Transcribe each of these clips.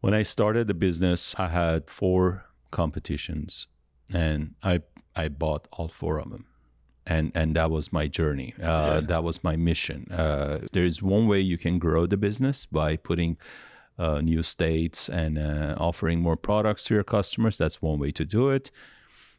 When I started the business, I had 4 competitions, and I bought all 4 of them. And that was my journey. That was my mission. There's one way you can grow the business by putting new states and offering more products to your customers. That's one way to do it.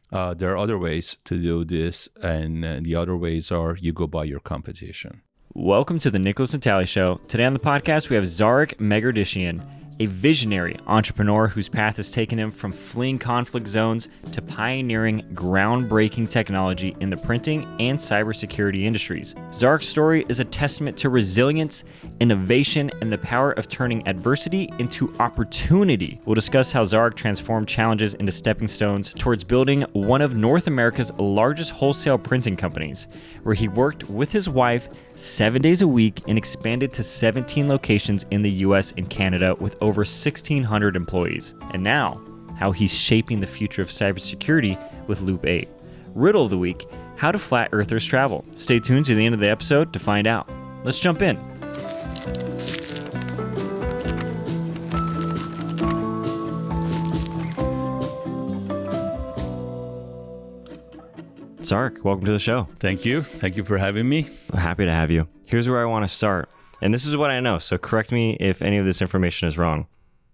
There are other ways to do this, and the other ways are you go buy your competition. Welcome to the Nicholas Natali Show. Today on the podcast, we have Zarik Megerdichian, a visionary entrepreneur whose path has taken him from fleeing conflict zones to pioneering groundbreaking technology in the printing and cybersecurity industries. Zarik's story is a testament to resilience, innovation, and the power of turning adversity into opportunity. We'll discuss how Zarik transformed challenges into stepping stones towards building one of North America's largest wholesale printing companies, where he worked with his wife 7 days a week and expanded to 17 locations in the US and Canada with over 1,600 employees. And now, how he's shaping the future of cybersecurity with Loop 8. Riddle of the week, how do flat earthers travel? Stay tuned to the end of the episode to find out. Let's jump in. Zarik, welcome to the show. Thank you. Thank you for having me. I'm happy to have you. Here's where I want to start. And this is what I know, so correct me if any of this information is wrong.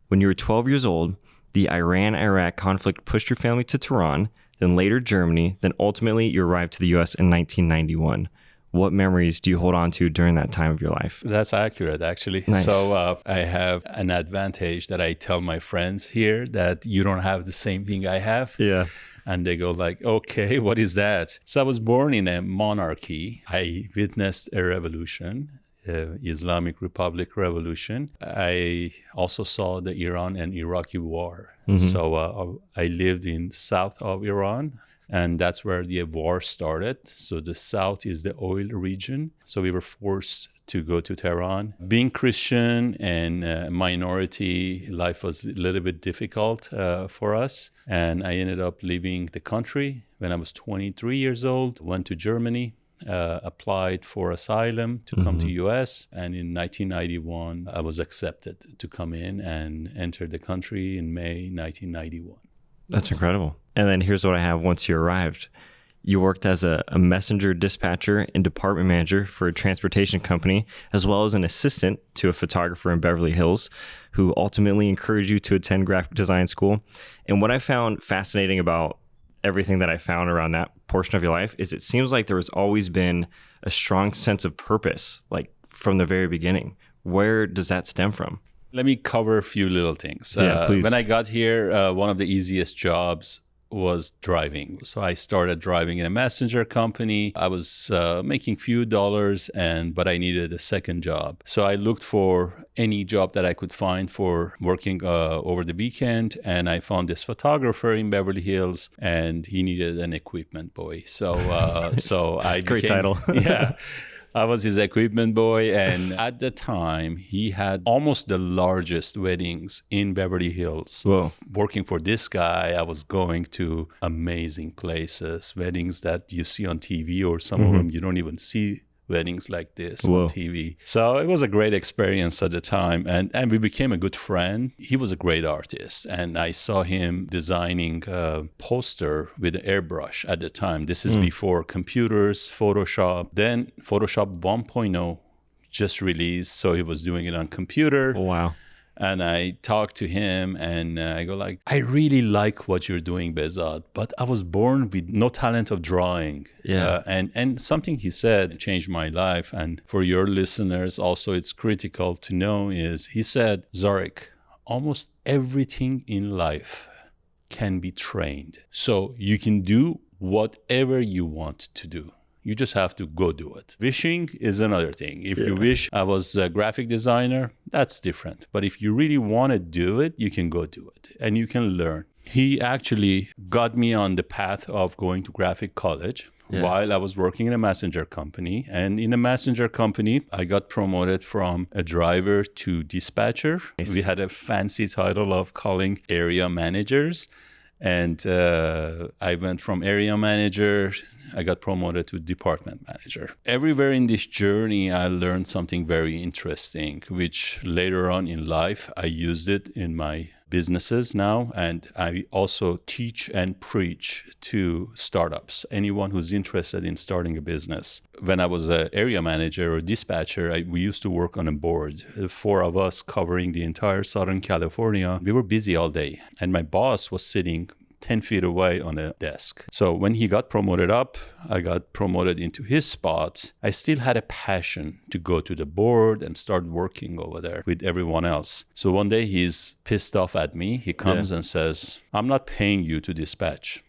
When you were 12 years old, the Iran-Iraq conflict pushed your family to Tehran, then later Germany, then ultimately you arrived to the US in 1991. What memories do you hold on to during that time of your life? That's accurate, actually. Nice. So I have an advantage that I tell my friends here that you don't have the same thing I have. Yeah. And they go like, okay, what is that? So I was born in a monarchy. I witnessed a revolution, Islamic Republic revolution. I also saw the Iran and Iraqi war. Mm-hmm. So I lived in south of Iran, and that's where the war started. So the south is the oil region. So we were forced to go to Tehran. Being Christian and minority, life was a little bit difficult for us. And I ended up leaving the country when I was 23 years old, went to Germany, applied for asylum to come to US. And in 1991, I was accepted to come in and enter the country in May 1991. That's incredible. And then here's what I have once you arrived. You worked as a messenger dispatcher and department manager for a transportation company, as well as an assistant to a photographer in Beverly Hills, who ultimately encouraged you to attend graphic design school. And what I found fascinating about everything that I found around that portion of your life is it seems like there has always been a strong sense of purpose, like from the very beginning. Where does that stem from? Let me cover a few little things. Yeah, please. When I got here, one of the easiest jobs was driving. So I started driving in a messenger company. I was making few dollars, but I needed a second job. So I looked for any job that I could find for working over the weekend. And I found this photographer in Beverly Hills, and he needed an equipment boy. So, Great title. Yeah. I was his equipment boy, and at the time, he had almost the largest weddings in Beverly Hills. Whoa. Working for this guy, I was going to amazing places, weddings that you see on TV, or some of them you don't even see weddings like this on TV. So it was a great experience at the time, and we became a good friend. He was a great artist, and I saw him designing a poster with an airbrush at the time. This is before computers, Photoshop. Then Photoshop 1.0 just released, so he was doing it on computer. Wow. And I talked to him, and I go like, I really like what you're doing, Behzad, but I was born with no talent of drawing. Yeah. And something he said changed my life. And for your listeners, also, it's critical to know is he said, Zarik, almost everything in life can be trained. So you can do whatever you want to do. You just have to go do it. Wishing is another thing. If you wish I was a graphic designer, that's different. But if you really want to do it, you can go do it and you can learn. He actually got me on the path of going to graphic college while I was working in a messenger company. And in a messenger company, I got promoted from a driver to dispatcher. Nice. We had a fancy title of calling area managers. And I went from area manager I got promoted to department manager. Everywhere in this journey, I learned something very interesting, which later on in life, I used it in my businesses now. And I also teach and preach to startups, anyone who's interested in starting a business. When I was an area manager or dispatcher, we used to work on a board, 4 of us covering the entire Southern California. We were busy all day. And my boss was sitting 10 feet away on a desk. So when he got promoted up, I got promoted into his spot. I still had a passion to go to the board and start working over there with everyone else. So one day he's pissed off at me. He comes and says, I'm not paying you to dispatch.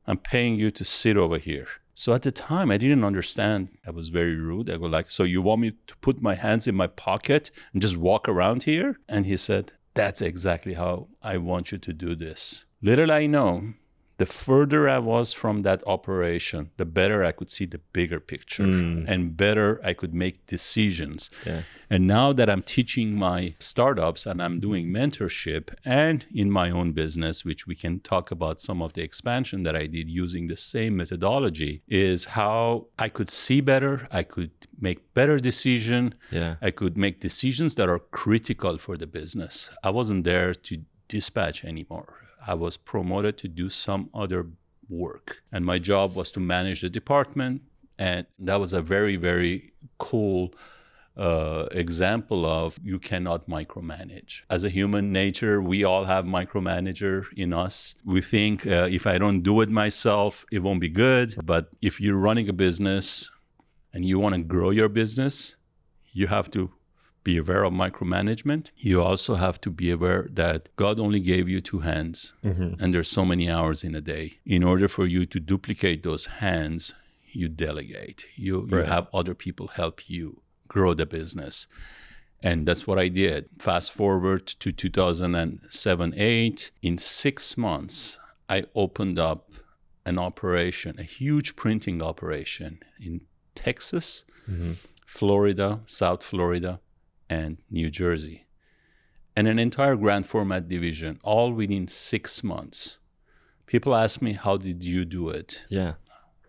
I'm paying you to sit over here. So at the time, I didn't understand. I was very rude. I go like, so you want me to put my hands in my pocket and just walk around here? And he said, that's exactly how I want you to do this. Little I know, the further I was from that operation, the better I could see the bigger picture and better I could make decisions. Yeah. And now that I'm teaching my startups and I'm doing mentorship and in my own business, which we can talk about some of the expansion that I did using the same methodology, is how I could see better, I could make better decisions, I could make decisions that are critical for the business. I wasn't there to dispatch anymore. I was promoted to do some other work. And my job was to manage the department. And that was a very, very cool example of you cannot micromanage. As a human nature, we all have micromanager in us. We think if I don't do it myself, it won't be good. But if you're running a business and you want to grow your business, you have to be aware of micromanagement. You also have to be aware that God only gave you 2 hands and there's so many hours in a day. In order for you to duplicate those hands, you delegate. You have other people help you grow the business. And that's what I did. Fast forward to 2007-8. In 6 months, I opened up an operation, a huge printing operation in Texas, Florida, South Florida, and New Jersey, and an entire grand format division, all within 6 months. People ask me, how did you do it? Yeah.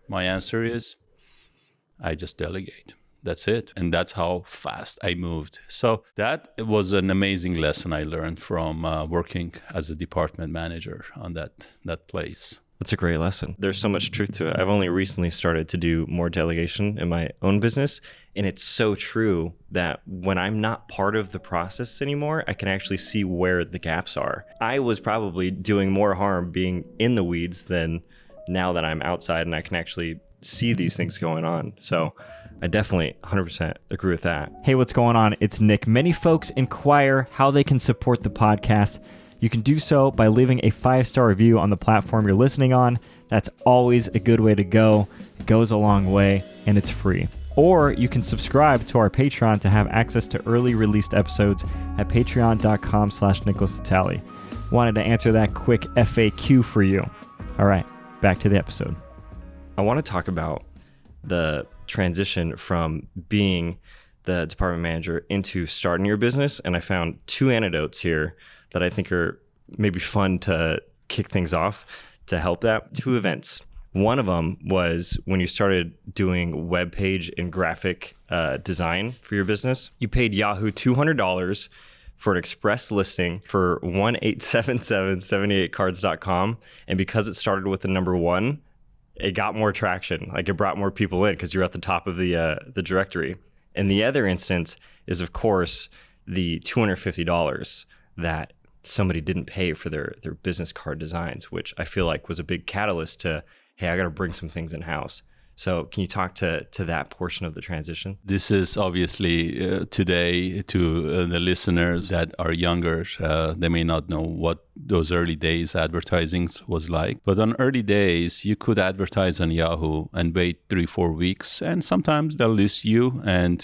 My answer is, I just delegate. That's it. And that's how fast I moved. So that was an amazing lesson I learned from working as a department manager on that place. That's a great lesson. There's so much truth to it. I've only recently started to do more delegation in my own business. And it's so true that when I'm not part of the process anymore, I can actually see where the gaps are. I was probably doing more harm being in the weeds than now that I'm outside and I can actually see these things going on. So I definitely 100% agree with that. Hey, what's going on? It's Nick. Many folks inquire how they can support the podcast. You can do so by leaving a 5-star review on the platform you're listening on. That's always a good way to go. It goes a long way and it's free. Or you can subscribe to our Patreon to have access to early released episodes at patreon.com/Nicholas Natali. Wanted to answer that quick FAQ for you. All right, back to the episode. I want to talk about the transition from being the department manager into starting your business. And I found 2 anecdotes here that I think are maybe fun to kick things off to help that. 2 events. One of them was when you started doing web page and graphic design for your business. You paid Yahoo $200 for an express listing for 1-877-78cards.com. And because it started with the number 1, it got more traction. Like it brought more people in because you're at the top of the directory. And the other instance is, of course, the $250 that somebody didn't pay for their business card designs, which I feel like was a big catalyst to, hey, I got to bring some things in-house. So can you talk to that portion of the transition? This is obviously today to the listeners that are younger. They may not know what those early days advertising was like. But on early days, you could advertise on Yahoo and wait 3-4 weeks. And sometimes they'll list you and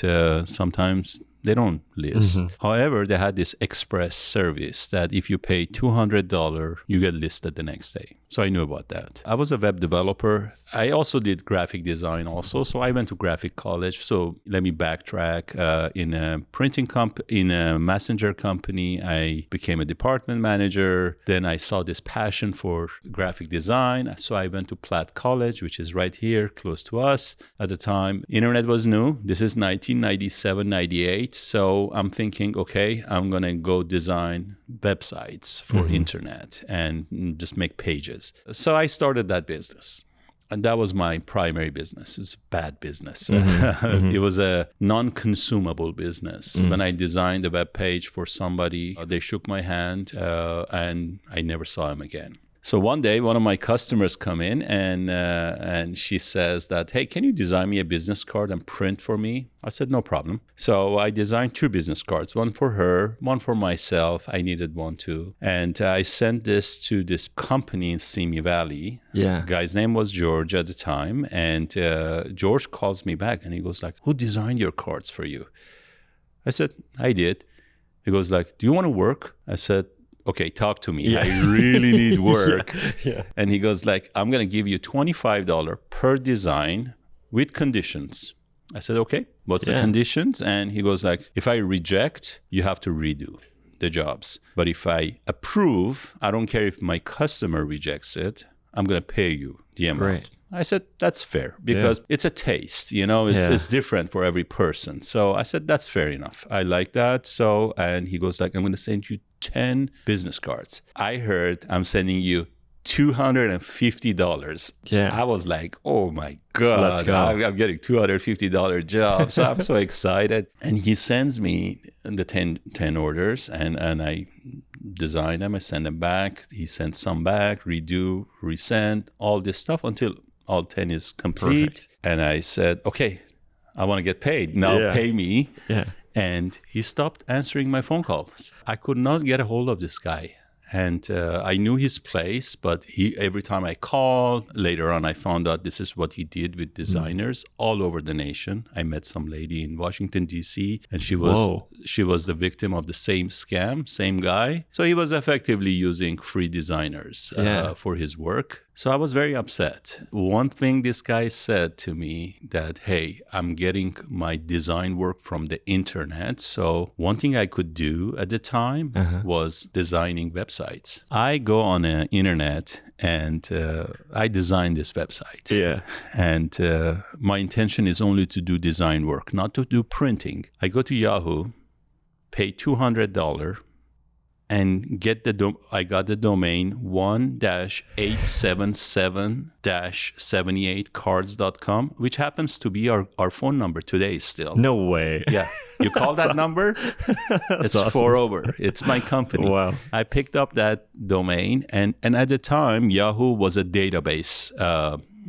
sometimes They don't list. However, they had this express service that if you pay $200, you get listed the next day. So I knew about that. I was a web developer. I also did graphic design also. So I went to graphic college. So let me backtrack. In a printing in a messenger company, I became a department manager. Then I saw this passion for graphic design. So I went to Platt College, which is right here, close to us. At the time, internet was new. This is 1997, 98. So I'm thinking, okay, I'm going to go design websites for internet and just make pages. So I started that business. And that was my primary business. It was a bad business. It was a non-consumable business. When I designed a web page for somebody, they shook my hand and I never saw him again. So one day, one of my customers come in and she says that, hey, can you design me a business card and print for me? I said, no problem. So I designed 2 business cards, one for her, one for myself. I needed one too. And I sent this to this company in Simi Valley. Yeah. The guy's name was George at the time. And George calls me back and he goes like, who designed your cards for you? I said, I did. He goes like, do you want to work? I said, okay, talk to me. I really need work. And he goes like, I'm going to give you $25 per design with conditions. I said, okay, what's the conditions? And he goes like, if I reject, you have to redo the jobs. But if I approve, I don't care if my customer rejects it, I'm going to pay you the amount. Great. I said, that's fair because it's a taste, it's different for every person. So I said, that's fair enough. I like that. So, and he goes like, I'm going to send you 10 business cards. I heard I'm sending you $250. Yeah. I was like, oh my God, let's go. I'm getting $250 job. So I'm so excited. And he sends me the 10 orders and I design them. I send them back. He sends some back, redo, resend, all this stuff until all 10 is complete. Perfect. And I said, okay, I want to get paid. Now pay me. Yeah. And he stopped answering my phone calls. I could not get a hold of this guy. And I knew his place, but every time I called, later on I found out this is what he did with designers all over the nation. I met some lady in Washington, D.C., and she was the victim of the same scam, same guy. So he was effectively using free designers for his work. So I was very upset. One thing this guy said to me that, hey, I'm getting my design work from the internet. So one thing I could do at the time was designing websites. I go on the internet and I design this website. Yeah. And my intention is only to do design work, not to do printing. I go to Yahoo, pay $200, and I got the domain 1-877-78cards.com, which happens to be our phone number today still. No way. Yeah. You call that number, it's awesome. 4 over. It's my company. Wow. I picked up that domain, and at the time, Yahoo was a database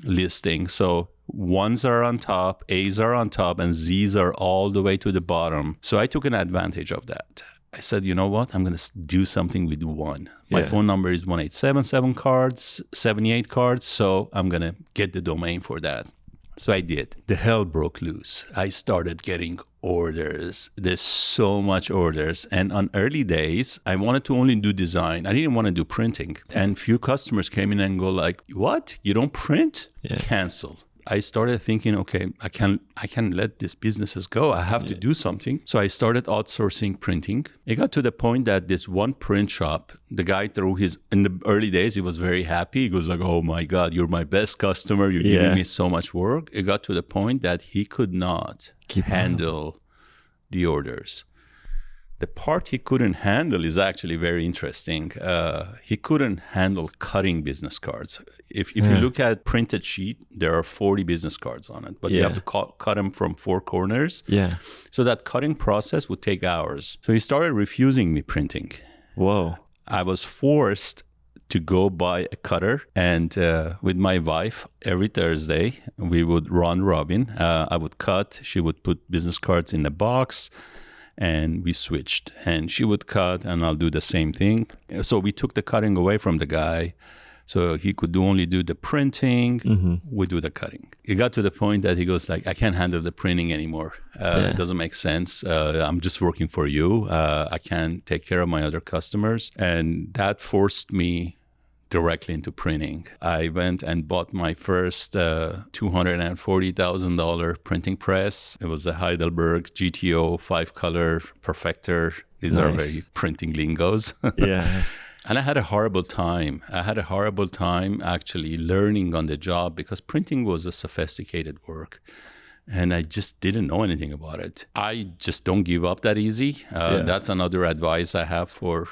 listing. So ones are on top, A's are on top, and Z's are all the way to the bottom. So I took an advantage of that. I said, you know what? I'm going to do something with one. My phone number is 1-877-78 cards. So I'm going to get the domain for that. So I did. The hell broke loose. I started getting orders. There's so much orders. And on early days, I wanted to only do design. I didn't want to do printing. And few customers came in and go like, what? You don't print? Cancel. I started thinking, okay, I can let these businesses go. I have to do something. So I started outsourcing printing. It got to the point that this one print shop, the guy in the early days, he was very happy. He goes like, oh my God, you're my best customer. You're giving me so much work. It got to the point that he could not handle the orders. The part he couldn't handle is actually very interesting. He couldn't handle cutting business cards. If you look at printed sheet, there are 40 business cards on it, but you have to cut them from 4 corners. Yeah. So that cutting process would take hours. So he started refusing me printing. Whoa. I was forced to go buy a cutter, and with my wife, every Thursday, we would round robin. I would cut. She would put business cards in a box. And we switched, and she would cut and I'll do the same thing. So we took the cutting away from the guy. So he could only do the printing, we do the cutting. It got to the point that he goes like, I can't handle the printing anymore. It doesn't make sense. I'm just working for you. I can't take care of my other customers. And that forced me directly into printing. I went and bought my first $240,000 printing press. It was a Heidelberg GTO 5-color Perfector. These are very printing lingos. Yeah. And I had a horrible time. Actually learning on the job because printing was a sophisticated work. And I just didn't know anything about it. I just don't give up that easy. That's another advice I have for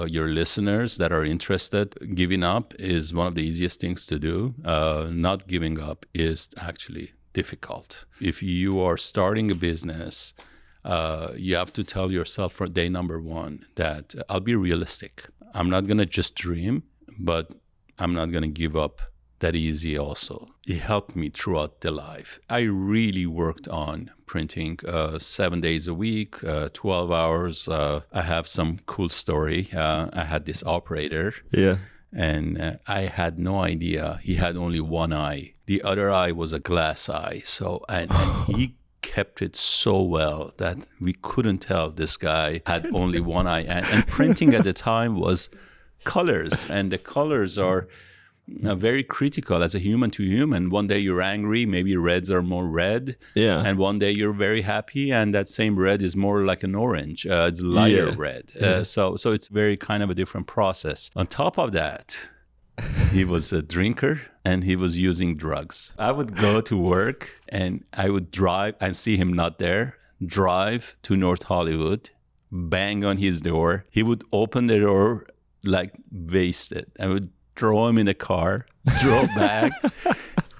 your listeners that are interested. Giving up is one of the easiest things to do. Not giving up is actually difficult. If you are starting a business, you have to tell yourself for day number one that I'll be realistic. I'm not going to just dream, but I'm not going to give up that easy also. It helped me throughout the life. I really worked on printing 7 days a week, 12 hours. I have some cool story. I had this operator. Yeah. And I had no idea. He had only one eye. The other eye was a glass eye. And he kept it so well that we couldn't tell this guy had only one eye. And printing at the time was colors, and the colors are very critical as a human to human. One day you're angry, maybe reds are more red. Yeah. And one day you're very happy, and that same red is more like an orange. It's lighter red. So it's very kind of a different process. On top of that, he was a drinker and he was using drugs. I would go to work and I would drive and see him not there, drive to North Hollywood, bang on his door. He would open the door like wasted. I would throw him in the car, drove back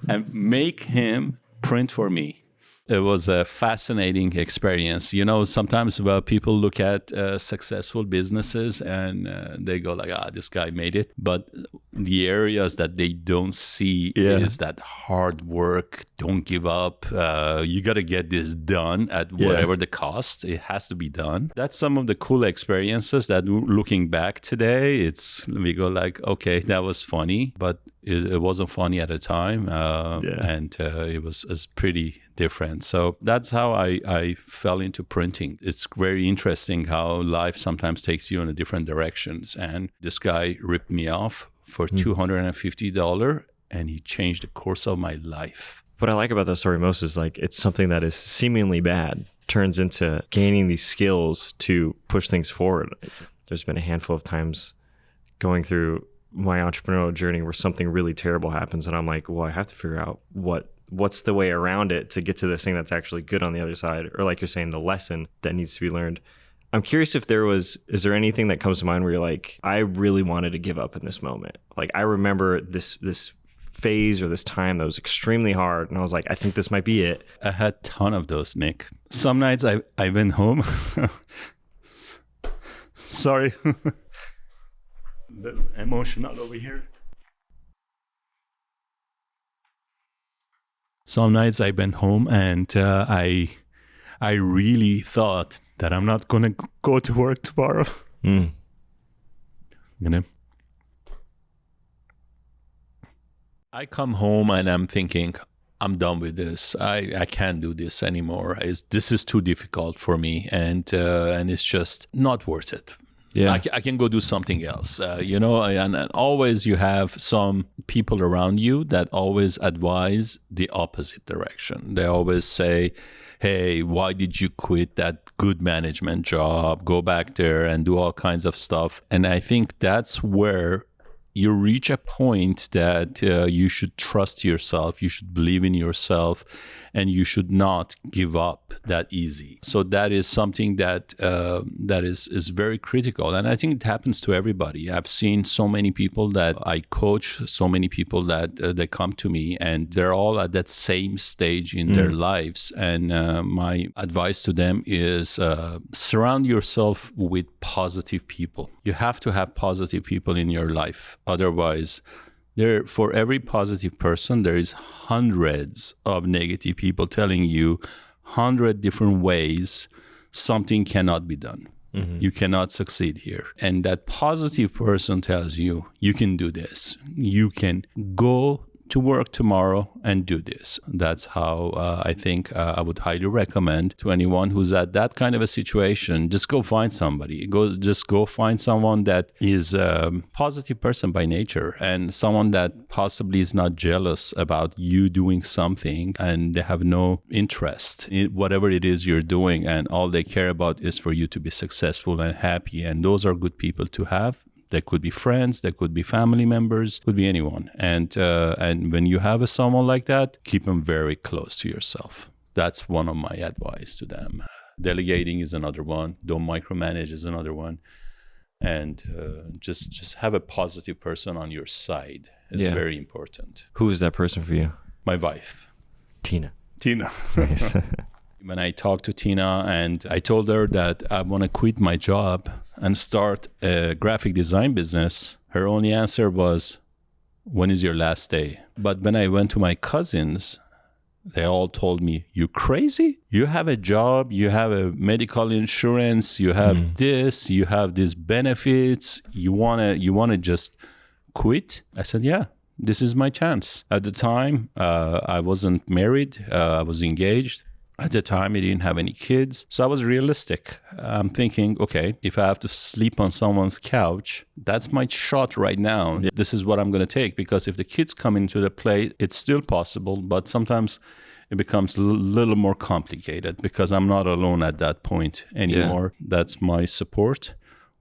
and make him print for me. It was a fascinating experience. You know, sometimes people look at successful businesses and they go like, this guy made it. But the areas that they don't see is that hard work, don't give up. You got to get this done at whatever the cost. It has to be done. That's some of the cool experiences that looking back today, we go like, okay, that was funny, but it wasn't funny at the time. And it was pretty different. So that's how I fell into printing. It's very interesting how life sometimes takes you in different directions. And this guy ripped me off for $250 and he changed the course of my life. What I like about that story most is like it's something that is seemingly bad turns into gaining these skills to push things forward. There's been a handful of times going through my entrepreneurial journey where something really terrible happens and I'm like, well, I have to figure out what's the way around it to get to the thing that's actually good on the other side, or like you're saying, the lesson that needs to be learned. I'm curious if is there anything that comes to mind where you're like, I really wanted to give up in this moment? Like I remember this phase or this time that was extremely hard and I was like, I think this might be it. I had a ton of those, Nick. Some nights I went home. Sorry. The emotional over here. Some nights I went home and I really thought that I'm not going to go to work tomorrow. I come home and I'm thinking, I'm done with this. I can't do this anymore. This is too difficult for me, and it's just not worth it. Yeah, I can go do something else, and always you have some people around you that always advise the opposite direction. They always say, hey, why did you quit that good management job? Go back there and do all kinds of stuff. And I think that's where you reach a point that you should trust yourself, you should believe in yourself, and you should not give up that easy. So that is something that is very critical. And I think it happens to everybody. I've seen so many people that I coach, so many people that they come to me, and they're all at that same stage in their lives. And my advice to them is surround yourself with positive people. You have to have positive people in your life. Otherwise, for every positive person, there is hundreds of negative people telling you 100 different ways something cannot be done. You cannot succeed here. And that positive person tells you, you can do this. You can go to work tomorrow and do this. That's how I think I would highly recommend to anyone who's at that kind of a situation. Just go find somebody. Just go find someone that is a positive person by nature and someone that possibly is not jealous about you doing something and they have no interest in whatever it is you're doing, and all they care about is for you to be successful and happy. And those are good people to have. They could be friends, they could be family members, could be anyone. And when you have someone like that, keep them very close to yourself. That's one of my advice to them. Delegating is another one. Don't micromanage is another one. And just have a positive person on your side is very important. Who is that person for you? My wife. Tina. Nice. When I talked to Tina and I told her that I want to quit my job and start a graphic design business, her only answer was, when is your last day? But when I went to my cousins, they all told me, you crazy? You have a job, you have a medical insurance, you have this, you have these benefits. You wanna just quit? I said, yeah. This is my chance. At the time, I wasn't married. I was engaged. At the time, I didn't have any kids. So I was realistic. I'm thinking, okay, if I have to sleep on someone's couch, that's my shot right now. Yeah. This is what I'm going to take. Because if the kids come into the play, it's still possible. But sometimes it becomes a little more complicated because I'm not alone at that point anymore. Yeah. That's my support.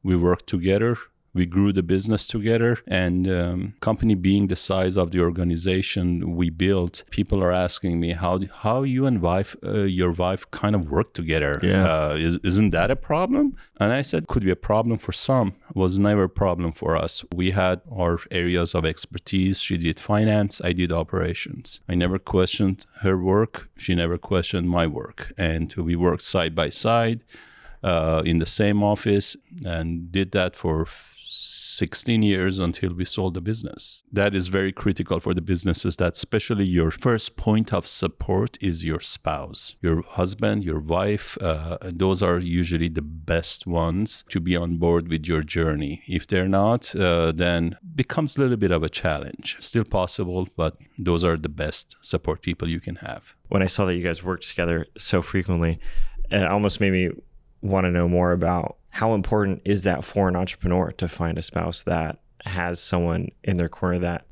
We work together. We grew the business together, and company being the size of the organization we built, people are asking me how you and your wife kind of work together. Yeah. Isn't that a problem? And I said, could be a problem for some. It was never a problem for us. We had our areas of expertise. She did finance. I did operations. I never questioned her work. She never questioned my work. And we worked side by side in the same office and did that for 16 years until we sold the business. That is very critical for the businesses, that especially your first point of support is your spouse, your husband, your wife. Those are usually the best ones to be on board with your journey. If they're not, then becomes a little bit of a challenge. Still possible, but those are the best support people you can have. When I saw that you guys worked together so frequently, it almost made me want to know more about how important is that for an entrepreneur to find a spouse that has someone in their corner that,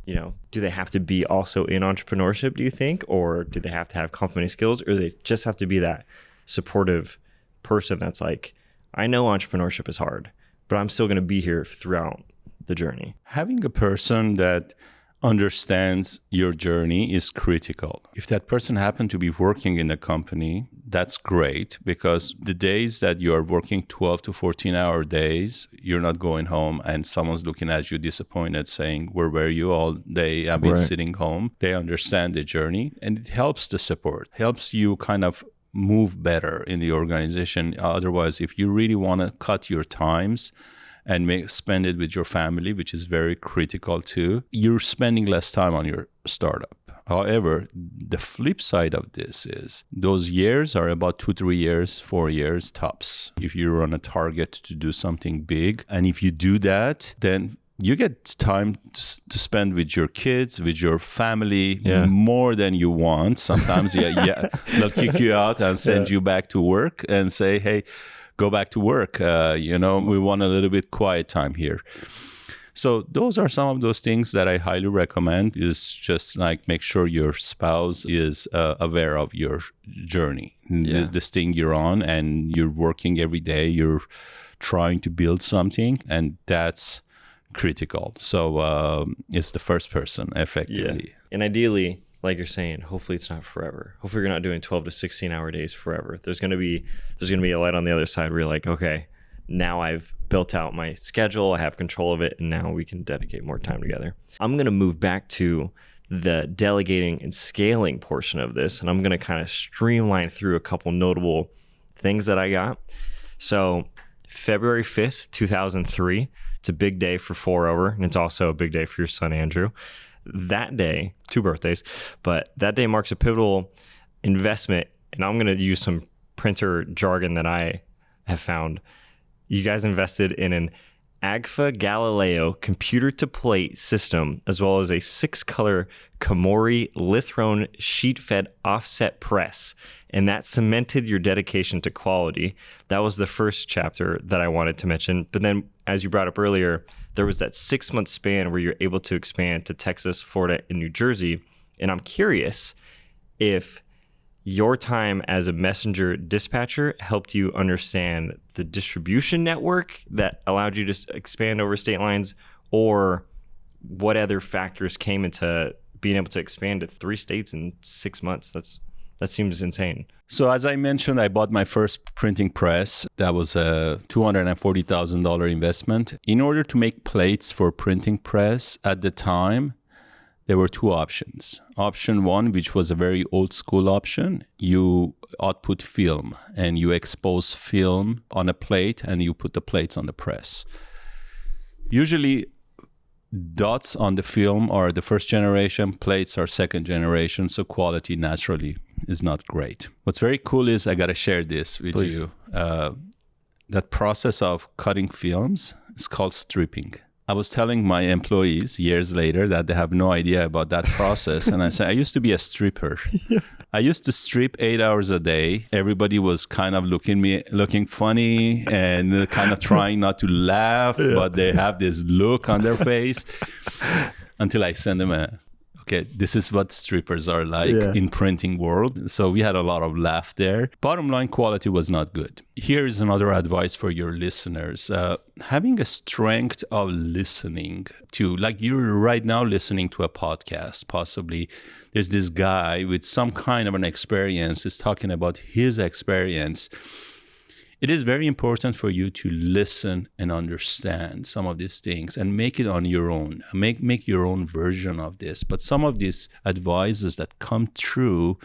you know, do they have to be also in entrepreneurship, do you think? Or do they have to have company skills? Or they just have to be that supportive person that's like, I know entrepreneurship is hard, but I'm still going to be here throughout the journey? Having a person that understands your journey is critical. If that person happened to be working in a company, that's great, because the days that you are working 12 to 14-hour days, you're not going home and someone's looking at you disappointed saying, where were you all day? I've been sitting home. They understand the journey, and it helps the support, helps you kind of move better in the organization. Otherwise, if you really want to cut your times and spend it with your family, which is very critical too, you're spending less time on your startup. However, the flip side of this is those years are about 2-3 years, 4 years tops. If you're on a target to do something big, and if you do that, then you get time to spend with your kids, with your family, more than you want. Sometimes, they'll kick you out and send you back to work and say, hey, go back to work. We want a little bit quiet time here. So those are some of those things that I highly recommend, is just like make sure your spouse is aware of your journey, this thing you're on, and you're working every day, you're trying to build something, and that's critical. So it's the first person effectively. Yeah. And ideally, like you're saying, hopefully it's not forever. Hopefully you're not doing 12 to 16-hour days forever. There's going to be a light on the other side where you're like, okay, now I've built out my schedule, I have control of it, and now we can dedicate more time together. I'm going to move back to the delegating and scaling portion of this, and I'm going to kind of streamline through a couple notable things that I got. So February 5th, 2003, it's a big day for 4over, and it's also a big day for your son, Andrew. That day, 2 birthdays, but that day marks a pivotal investment, and I'm going to use some printer jargon that I have found. You guys invested in an Agfa Galileo computer-to-plate system, as well as a 6-color Komori Lithrone sheet-fed offset press. And that cemented your dedication to quality. That was the first chapter that I wanted to mention. But then, as you brought up earlier, there was that 6-month span where you're able to expand to Texas, Florida, and New Jersey. And I'm curious if your time as a messenger dispatcher helped you understand the distribution network that allowed you to expand over state lines, or what other factors came into being able to expand to 3 states in 6 months. That seems insane. So as I mentioned, I bought my first printing press. That was a $240,000 investment. In order to make plates for printing press at the time, there were 2 options. Option 1, which was a very old school option, you output film and you expose film on a plate and you put the plates on the press. Usually dots on the film are the first generation, plates are second generation, so quality naturally is not great. What's very cool is, I got to share this with Please. you. That process of cutting films is called stripping. I was telling my employees years later that they have no idea about that process. And I said, I used to be a stripper. Yeah. I used to strip 8 hours a day. Everybody was kind of looking funny and kind of trying not to laugh, but they have this look on their face until I send them okay, this is what strippers are like in printing world. So we had a lot of laugh there. Bottom line, quality was not good. Here is another advice for your listeners. Having a strength of listening to, like you're right now listening to a podcast, possibly there's this guy with some kind of an experience is talking about his experience. It is very important for you to listen and understand some of these things and make it on your own. Make your own version of this. But some of these advices that come true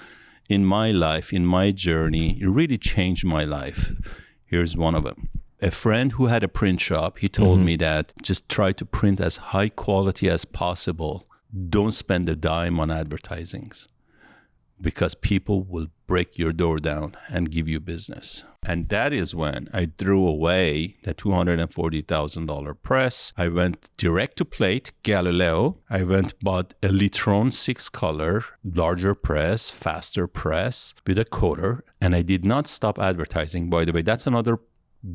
in my life, in my journey, it really changed my life. Here's one of them. A friend who had a print shop, he told me that just try to print as high quality as possible. Don't spend a dime on advertisings, because people will break your door down and give you business. And that is when I threw away the $240,000 press. I went direct to plate, Galileo. I bought a Litron 6-color, larger press, faster press with a coater. And I did not stop advertising, by the way. That's another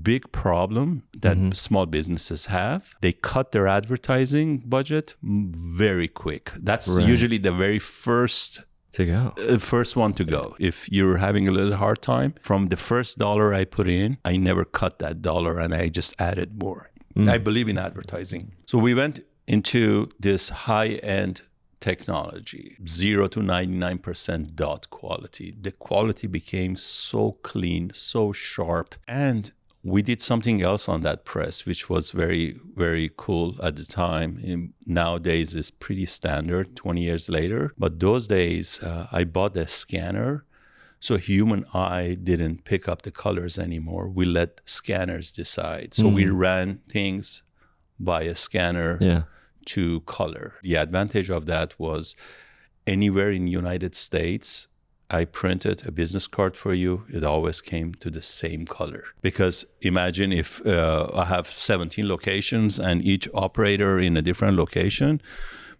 big problem that small businesses have. They cut their advertising budget very quick. That's usually the very first one to go. If you're having a little hard time, from the first dollar I put in, I never cut that dollar and I just added more. I believe in advertising. So we went into this high-end technology, 0 to 99% dot quality. The quality became so clean, so sharp. And we did something else on that press, which was very, very cool at the time. Nowadays, it's pretty standard 20 years later. But those days, I bought a scanner. So human eye didn't pick up the colors anymore. We let scanners decide. So we ran things by a scanner to color. The advantage of that was anywhere in the United States, I printed a business card for you, it always came to the same color. Because imagine if I have 17 locations and each operator in a different location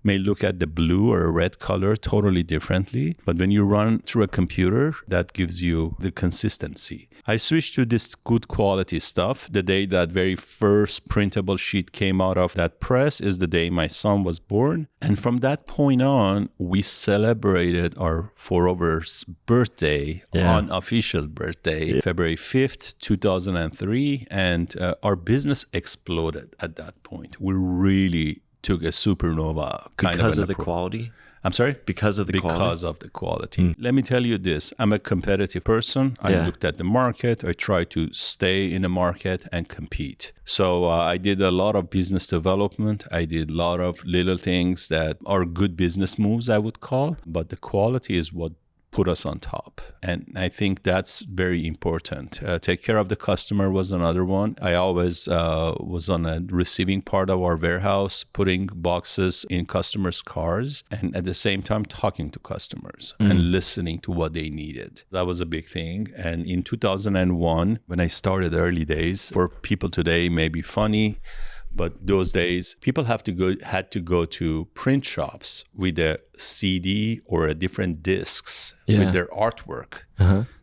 may look at the blue or a red color totally differently. But when you run through a computer, that gives you the consistency. I switched to this good quality stuff. The day that very first printable sheet came out of that press is the day my son was born. And from that point on, we celebrated our four-over's birthday, unofficial birthday, February 5th, 2003. And our business exploded at that point. We really took a supernova kind of because of the quality. I'm sorry? Because of the quality? Because of the quality. Let me tell you this. I'm a competitive person. I looked at the market. I tried to stay in the market and compete. So I did a lot of business development. I did a lot of little things that are good business moves, I would call. But the quality is what put us on top. And I think that's very important. Take care of the customer was another one. I always was on a receiving part of our warehouse, putting boxes in customers' cars, and at the same time talking to customers and listening to what they needed. That was a big thing. And in 2001, when I started early days, for people today may be funny, but those days, people had to go to print shops with a CD or a different discs with their artwork.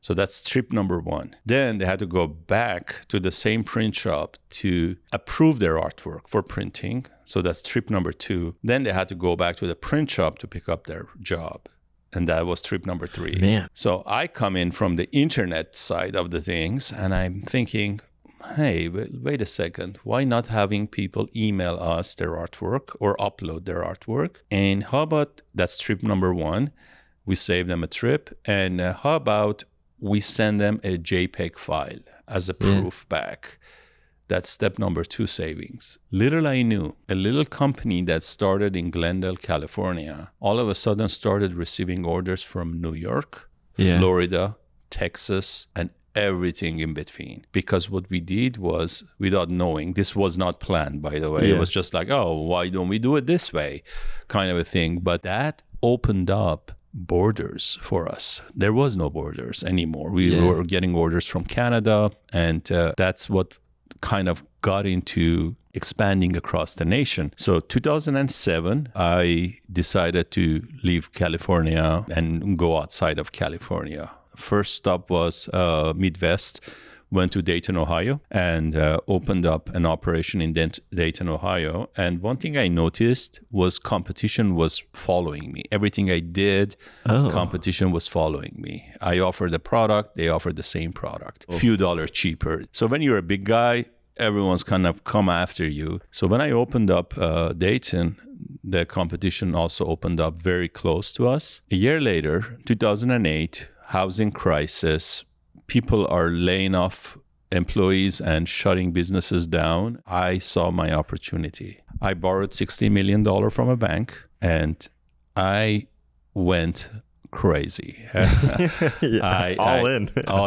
So that's trip number one. Then they had to go back to the same print shop to approve their artwork for printing. So that's trip number two. Then they had to go back to the print shop to pick up their job. And that was trip number three. Man. So I come in from the internet side of the things, and I'm thinking, hey, wait a second. Why not having people email us their artwork or upload their artwork? And how about, that's trip number one, we save them a trip. And how about we send them a JPEG file as a proof back? That's step number two, savings. Little I knew, a little company that started in Glendale, California, all of a sudden started receiving orders from New York, Florida, Texas, and everything in between. Because what we did was, without knowing, this was not planned, by the way. It was just like, oh, why don't we do it this way? Kind of a thing. But that opened up borders for us. There was no borders anymore. We were getting orders from Canada, and that's what kind of got into expanding across the nation. So 2007, I decided to leave California and go outside of California. First stop was Midwest, went to Dayton, Ohio, and opened up an operation in Dayton, Ohio. And one thing I noticed was competition was following me. Everything I did, competition was following me. I offered a product, they offered the same product, a few dollars cheaper. So when you're a big guy, everyone's kind of come after you. So when I opened up Dayton, the competition also opened up very close to us. A year later, 2008, housing crisis, people are laying off employees and shutting businesses down. I saw my opportunity. I borrowed $60 million from a bank, and I went crazy. All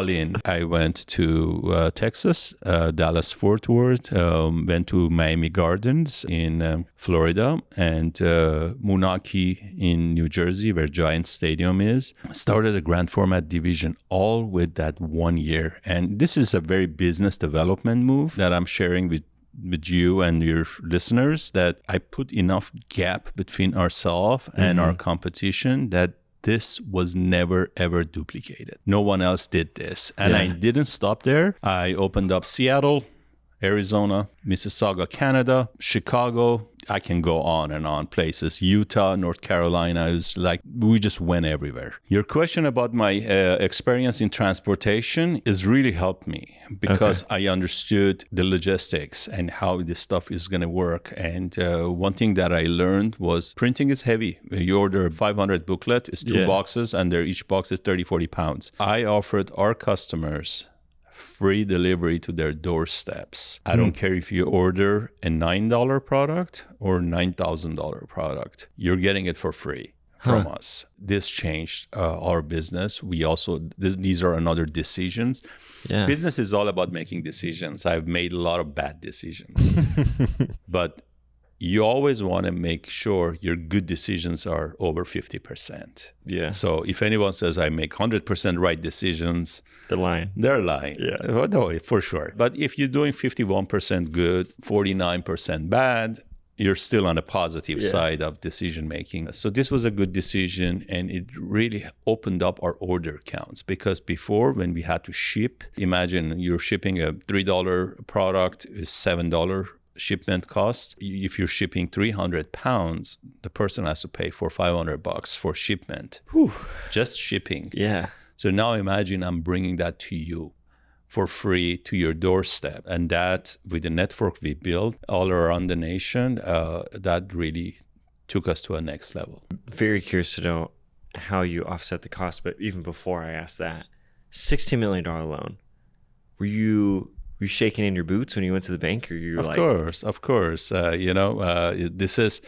in. I went to Texas, Dallas Fort Worth, went to Miami Gardens in Florida, and Moonachie in New Jersey, where Giant Stadium is. Started a grand format division, all with that 1 year. And this is a very business development move that I'm sharing with you and your listeners, that I put enough gap between ourselves and our competition that this was never, ever duplicated. No one else did this. And I didn't stop there. I opened up Seattle, Arizona, Mississauga, Canada, Chicago. I can go on and on places. Utah, North Carolina. It was like, we just went everywhere. Your question about my experience in transportation has really helped me, because I understood the logistics and how this stuff is going to work. And one thing that I learned was printing is heavy. You order a 500 booklet, it's two boxes, and each box is 30, 40 pounds. I offered our customers free delivery to their doorsteps. I don't care if you order a $9 product or $9,000 product. You're getting it for free from us. This changed our business. We also, these are another decisions. Business is all about making decisions. I've made a lot of bad decisions. But you always want to make sure your good decisions are over 50%. So if anyone says I make 100% right decisions, they're lying. They're lying. Well, no, for sure. But if you're doing 51% good, 49% bad, you're still on the positive side of decision making. So this was a good decision, and it really opened up our order counts, because before, when we had to ship, imagine you're shipping a $3 product is $7 shipment cost. If you're shipping 300 pounds, the person has to pay for $500 for shipment. Just shipping. So now imagine I'm bringing that to you for free to your doorstep. And that, with the network we built all around the nation, that really took us to a next level. Very curious to know how you offset the cost. But even before I ask that, $16 million loan, were you shaking in your boots when you went to the bank, or you Of course. This is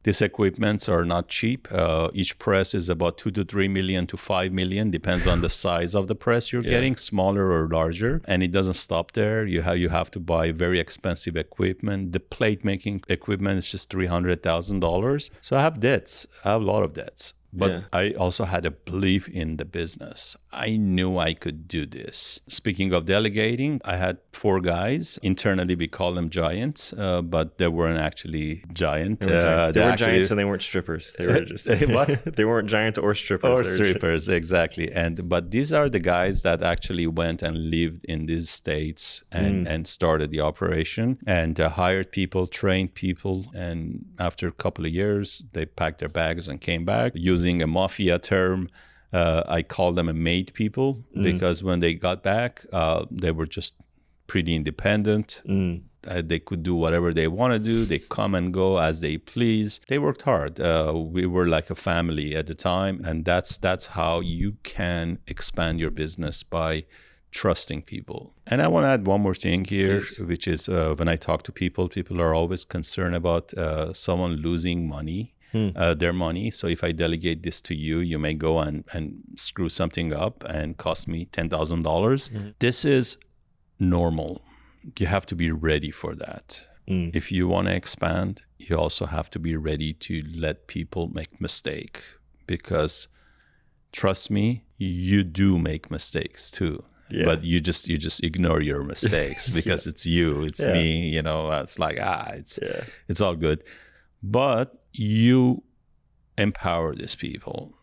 These equipments are not cheap. Each press is about 2 to 3 million to 5 million, depends on the size of the press you're getting, smaller or larger. And it doesn't stop there. You have to buy very expensive equipment. The plate making equipment is just $300,000. So I have debts. I have a lot of debts. But I also had a belief in the business. I knew I could do this. Speaking of delegating, I had 4 guys. Internally, we call them giants, but they weren't actually giant. They were giants and they weren't strippers. They were just what? They weren't giants or strippers. Or strippers, exactly. But these are the guys that actually went and lived in these states and started the operation and hired people, trained people. And after a couple of years, they packed their bags and came back. Using a mafia term, I call them a made people because when they got back, they were just pretty independent. They could do whatever they want to do. They come and go as they please. They worked hard. We were like a family at the time, and that's how you can expand your business, by trusting people. And I want to add one more thing here, which is when I talk to people, people are always concerned about someone losing money. Their money. So if I delegate this to you, you may go and screw something up and cost me $10,000. This is normal. You have to be ready for that. If you want to expand, you also have to be ready to let people make mistake, because trust me, you do make mistakes too. But you just ignore your mistakes because it's you, it's me, it's like, it's all good. But you empower these people.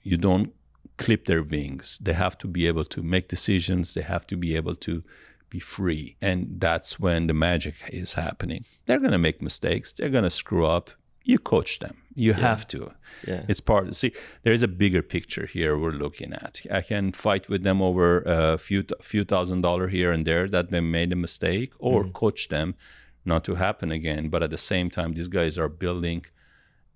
You don't clip their wings. They have to be able to make decisions. They have to be able to be free. And that's when the magic is happening. They're going to make mistakes. They're going to screw up. You coach them. You have to. It's part. See, there's a bigger picture here we're looking at. I can fight with them over a few $1,000 here and there that they made a mistake, or coach them not to happen again. But at the same time, these guys are building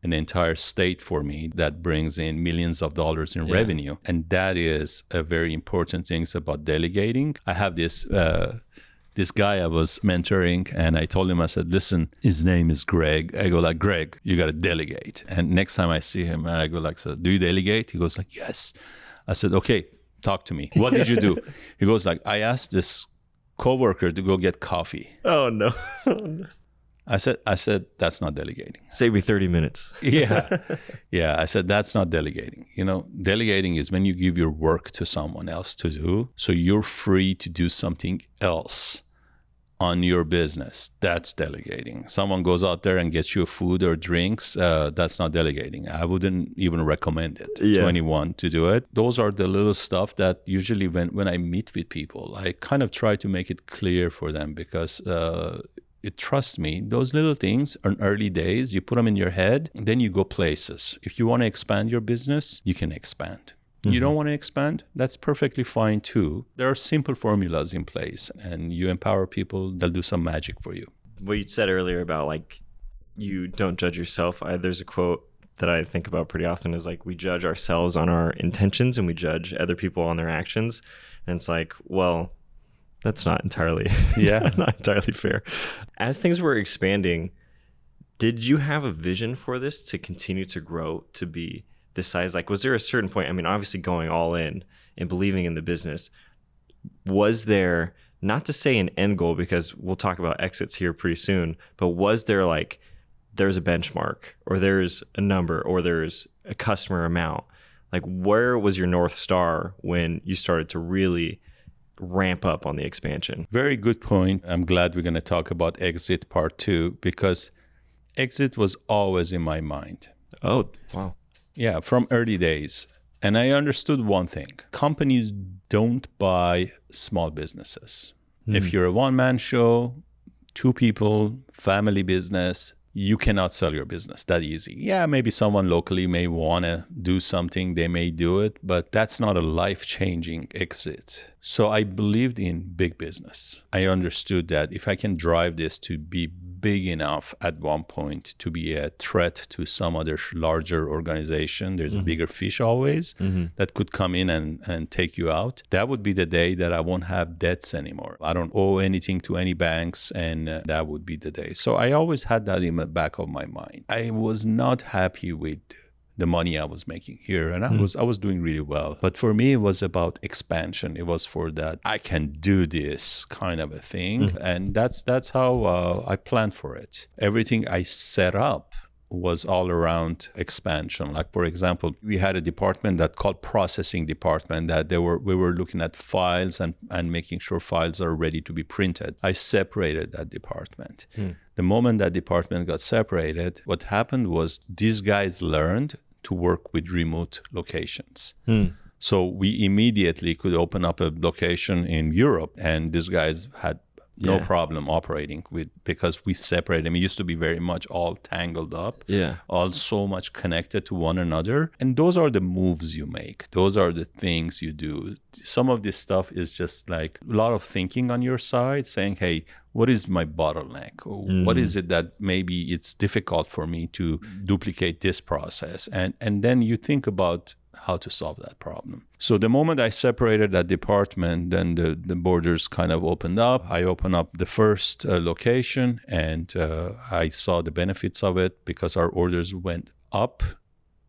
an entire state for me that brings in millions of dollars in revenue. And that is a very important thing about delegating. I have this guy I was mentoring, and I told him, I said, listen, his name is Greg. I go like, Greg, you got to delegate. And next time I see him, I go like, so do you delegate? He goes like, yes. I said, okay, talk to me. What did you do? He goes like, I asked this coworker to go get coffee. Oh no. I said, that's not delegating. Save me 30 minutes. Yeah. I said, that's not delegating. Delegating is when you give your work to someone else to do, so you're free to do something else on your business. That's delegating. Someone goes out there and gets you food or drinks. That's not delegating. I wouldn't even recommend it to anyone to do it. Those are the little stuff that usually when I meet with people, I kind of try to make it clear for them, because trust me, those little things are early days. You put them in your head, and then you go places. If you want to expand your business, you can expand. You don't want to expand? That's perfectly fine too. There are simple formulas in place, and you empower people, they'll do some magic for you. What you said earlier about like, you don't judge yourself. There's a quote that I think about pretty often, is like, we judge ourselves on our intentions and we judge other people on their actions. And it's like, well, that's not entirely not entirely fair. As things were expanding, did you have a vision for this to continue to grow to be this size? Like, was there a certain point? I mean, obviously going all in and believing in the business, was there, not to say an end goal, because we'll talk about exits here pretty soon, but was there like, there's a benchmark, or there's a number, or there's a customer amount? Like, where was your North Star when you started to really ramp up on the expansion? Very good point. I'm glad we're going to talk about exit part 2, because exit was always in my mind. Oh, wow. Yeah, from early days. And I understood one thing. Companies don't buy small businesses. If you're a one-man show, 2 people, family business, you cannot sell your business that easy. Yeah, maybe someone locally may want to do something, they may do it, but that's not a life-changing exit. So I believed in big business. I understood that if I can drive this to be big enough at one point to be a threat to some other larger organization. There's a bigger fish always that could come in and take you out. That would be the day that I won't have debts anymore. I don't owe anything to any banks, and that would be the day. So I always had that in the back of my mind. I was not happy with the money I was making here, and I was doing really well. But for me, it was about expansion. It was for that I can do this kind of a thing, and that's how I planned for it. Everything I set up was all around expansion. Like, for example, we had a department that called processing department that we were looking at files and making sure files are ready to be printed. I separated that department. The moment that department got separated, what happened was these guys learned to work with remote locations. So we immediately could open up a location in Europe, and these guys had no problem operating with, because we separated them. It used to be very much all tangled up, all so much connected to one another. And those are the moves you make. Those are the things you do. Some of this stuff is just like a lot of thinking on your side, saying, hey, what is my bottleneck? What is it that maybe it's difficult for me to duplicate this process? And then you think about how to solve that problem. So the moment I separated that department, then the borders kind of opened up. I opened up the first location, and I saw the benefits of it because our orders went up,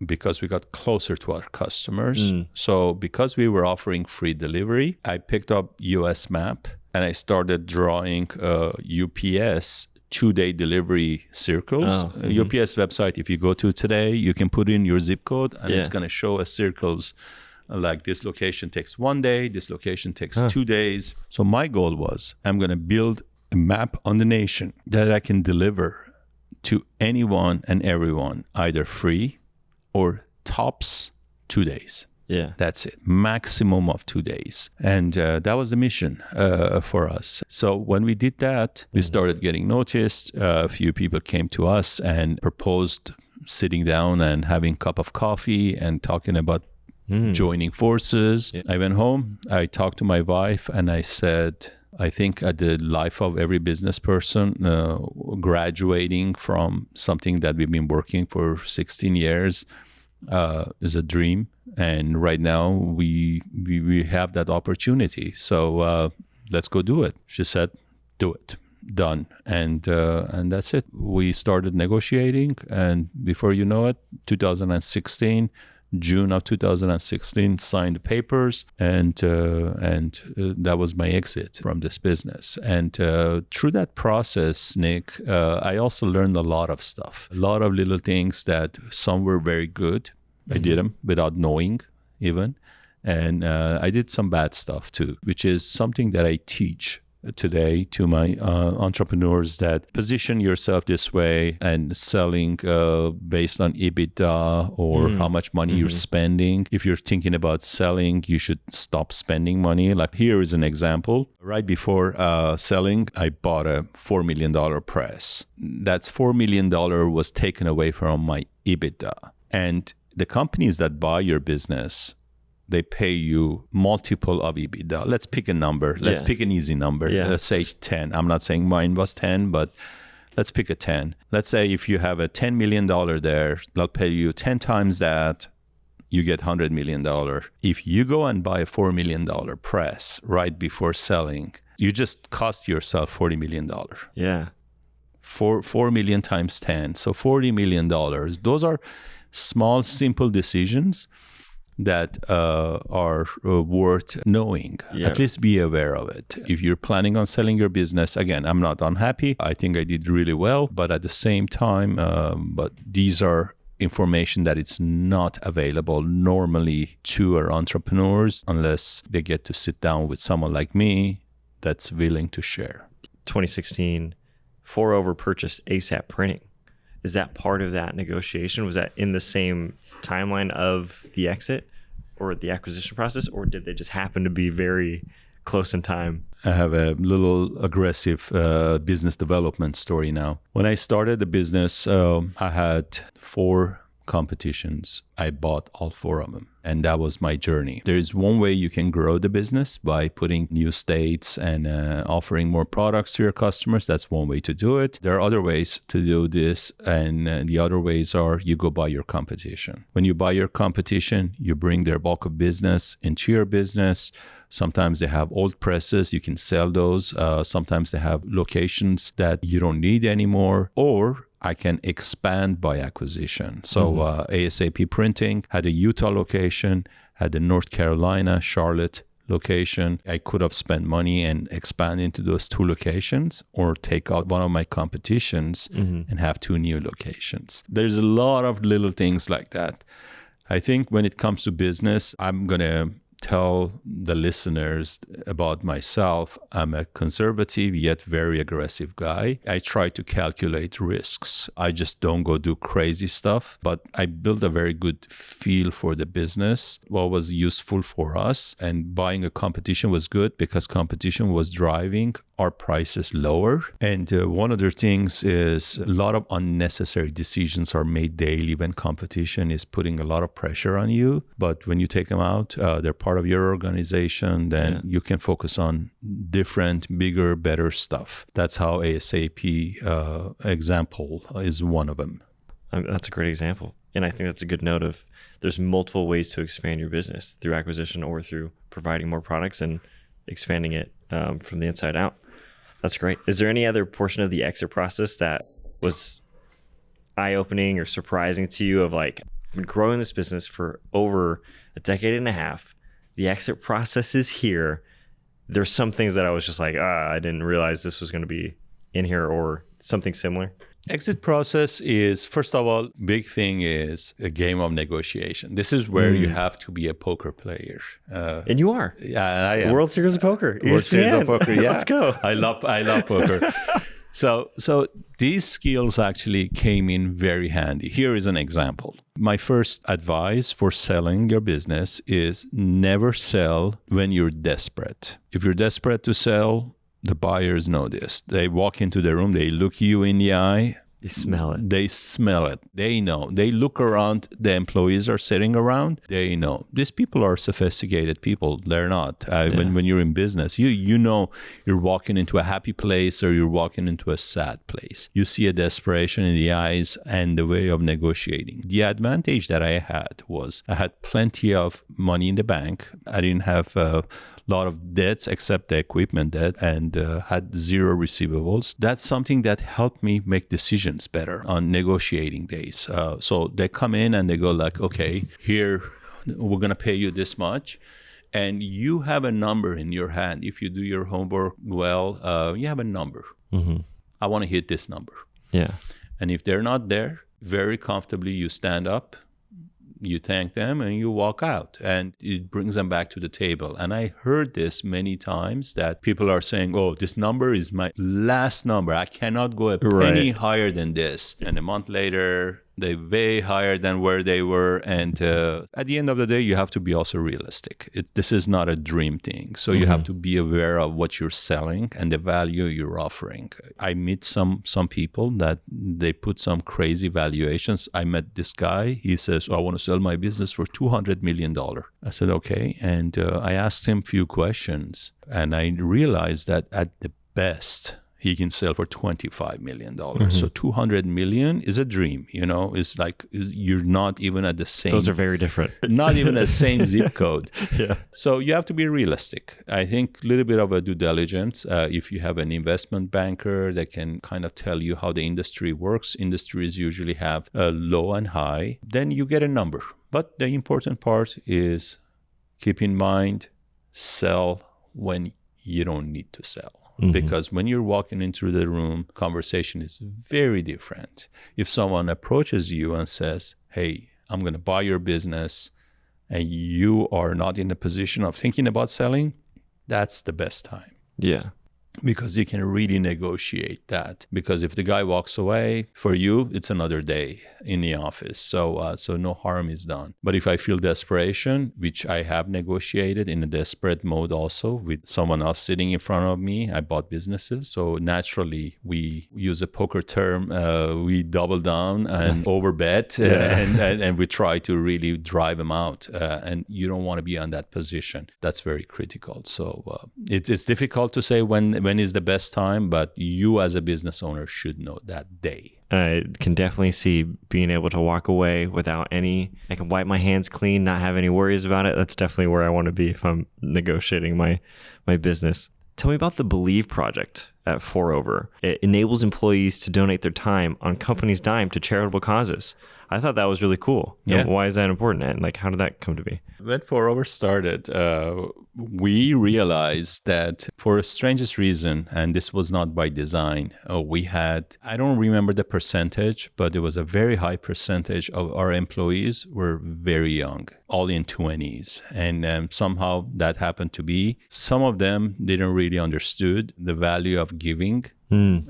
because we got closer to our customers. So because we were offering free delivery, I picked up US map and I started drawing UPS 2-day delivery circles. UPS website, if you go to today, you can put in your zip code and it's going to show us circles like this location takes 1 day, this location takes 2 days. So my goal was, I'm going to build a map on the nation that I can deliver to anyone and everyone, either free or tops 2 days. That's it. Maximum of 2 days. And that was the mission for us. So when we did that, we started getting noticed. A few people came to us and proposed sitting down and having a cup of coffee and talking about joining forces. I went home, I talked to my wife, and I said, I think the life of every business person graduating from something that we've been working for 16 years is a dream. And right now we have that opportunity. So let's go do it. She said, do it. Done. And that's it. We started negotiating, and before you know it, 2016, June of 2016, signed the papers, and that was my exit from this business. And through that process, Nick, I also learned a lot of stuff, a lot of little things that some were very good. I did them without knowing even. And I did some bad stuff too, which is something that I teach today to my entrepreneurs, that position yourself this way and selling based on EBITDA or how much money you're spending. If you're thinking about selling, you should stop spending money. Like, here is an example. Right before selling, I bought a $4 million press. That's $4 million was taken away from my EBITDA. And the companies that buy your business, they pay you multiple of EBITDA. Let's pick a number. Let's pick an easy number. Let's say 10. I'm not saying mine was 10, but let's pick a 10. Let's say if you have a $10 million there, they'll pay you 10 times that, you get $100 million. If you go and buy a $4 million press right before selling, you just cost yourself $40 million. Yeah. 4 million times 10. So $40 million. Those are small, simple decisions that are worth knowing. At least be aware of it. If you're planning on selling your business, again, I'm not unhappy. I think I did really well, but at the same time, but these are information that it's not available normally to our entrepreneurs unless they get to sit down with someone like me that's willing to share. 2016, 4over purchased ASAP Printing. Is that part of that negotiation? Was that in the same timeline of the exit or the acquisition process, or did they just happen to be very close in time? I have a little aggressive business development story now. When I started the business, I had 4 competitions. I bought all 4 of them. And that was my journey. There is one way you can grow the business by putting new states and offering more products to your customers. That's one way to do it. There are other ways to do this. And the other ways are you go buy your competition. When you buy your competition, you bring their bulk of business into your business. Sometimes they have old presses. You can sell those. Sometimes they have locations that you don't need anymore. Or I can expand by acquisition. So ASAP Printing had a Utah location, had the North Carolina, Charlotte location. I could have spent money and expand into those 2 locations or take out one of my competitions and have 2 new locations. There's a lot of little things like that. I think when it comes to business, I'm going to tell the listeners about myself. I'm a conservative yet very aggressive guy. I try to calculate risks. I just don't go do crazy stuff, but I built a very good feel for the business, what was useful for us. And buying a competition was good because competition was driving our prices lower. And one other things is a lot of unnecessary decisions are made daily when competition is putting a lot of pressure on you. But when you take them out, they're part of your organization, then you can focus on different, bigger, better stuff. That's how ASAP example is one of them. That's a great example. And I think that's a good note of there's multiple ways to expand your business through acquisition or through providing more products and expanding it from the inside out. That's great. Is there any other portion of the exit process that was eye-opening or surprising to you of like, I've been growing this business for over a decade and a half. The exit process is here. There's some things that I was just like, I didn't realize this was going to be in here or something similar. Exit process is, first of all, big thing is a game of negotiation. This is where you have to be a poker player. And you are. Yeah, I am. World Series of Poker. World Series of Poker, yeah. Let's go. I love poker. So these skills actually came in very handy. Here is an example. My first advice for selling your business is never sell when you're desperate. If you're desperate to sell, the buyers know this. They walk into the room, they look you in the eye. They smell it. They smell it. They know. They look around. The employees are sitting around. They know. These people are sophisticated people. They're not. When you're in business, you know you're walking into a happy place or you're walking into a sad place. You see a desperation in the eyes and the way of negotiating. The advantage that I had was I had plenty of money in the bank. I didn't have lot of debts except the equipment debt and had 0 receivables. That's something that helped me make decisions better on negotiating days. So they come in and they go like, okay, here, we're going to pay you this much. And you have a number in your hand. If you do your homework well, you have a number. Mm-hmm. I want to hit this number. Yeah. And if they're not there, very comfortably you stand up, you thank them and you walk out, and it brings them back to the table. And I heard this many times that people are saying, oh, this number is my last number. I cannot go a penny higher than this. And a month later, they're way higher than where they were. And at the end of the day, you have to be also realistic. This is not a dream thing. So you have to be aware of what you're selling and the value you're offering. I meet some people that they put some crazy valuations. I met this guy. He says, I want to sell my business for $200 million. I said, okay. And I asked him a few questions. And I realized that at the best, he can sell for $25 million. So $200 million is a dream, it's like you're not even at the same. Those are very different. Not even the same zip code. Yeah. So you have to be realistic. I think a little bit of a due diligence. If you have an investment banker that can kind of tell you how the industry works, industries usually have a low and high, then you get a number. But the important part is keep in mind, sell when you don't need to sell. Because when you're walking into the room, conversation is very different. If someone approaches you and says, hey, I'm going to buy your business, and you are not in a position of thinking about selling, that's the best time. Yeah. because you can really negotiate that. Because if the guy walks away, for you, it's another day in the office. So no harm is done. But if I feel desperation, which I have negotiated in a desperate mode also with someone else sitting in front of me, I bought businesses. So naturally, we use a poker term, we double down and overbet, and we try to really drive them out. And you don't want to be on that position. That's very critical. So it's difficult to say when is the best time, but you as a business owner should know that day. I can definitely see being able to walk away without I can wipe my hands clean, not have any worries about it. That's definitely where I want to be if I'm negotiating my business. Tell me about the Believe project at 4over. It enables employees to donate their time on company's dime to charitable causes. I thought that was really cool. Yeah. Why is that important? And like, how did that come to be? When 4over started, we realized that for the strangest reason, and this was not by design, we had, I don't remember the percentage, but it was a very high percentage of our employees were very young, all in 20s. And somehow that happened to be. Some of them didn't really understood the value of giving.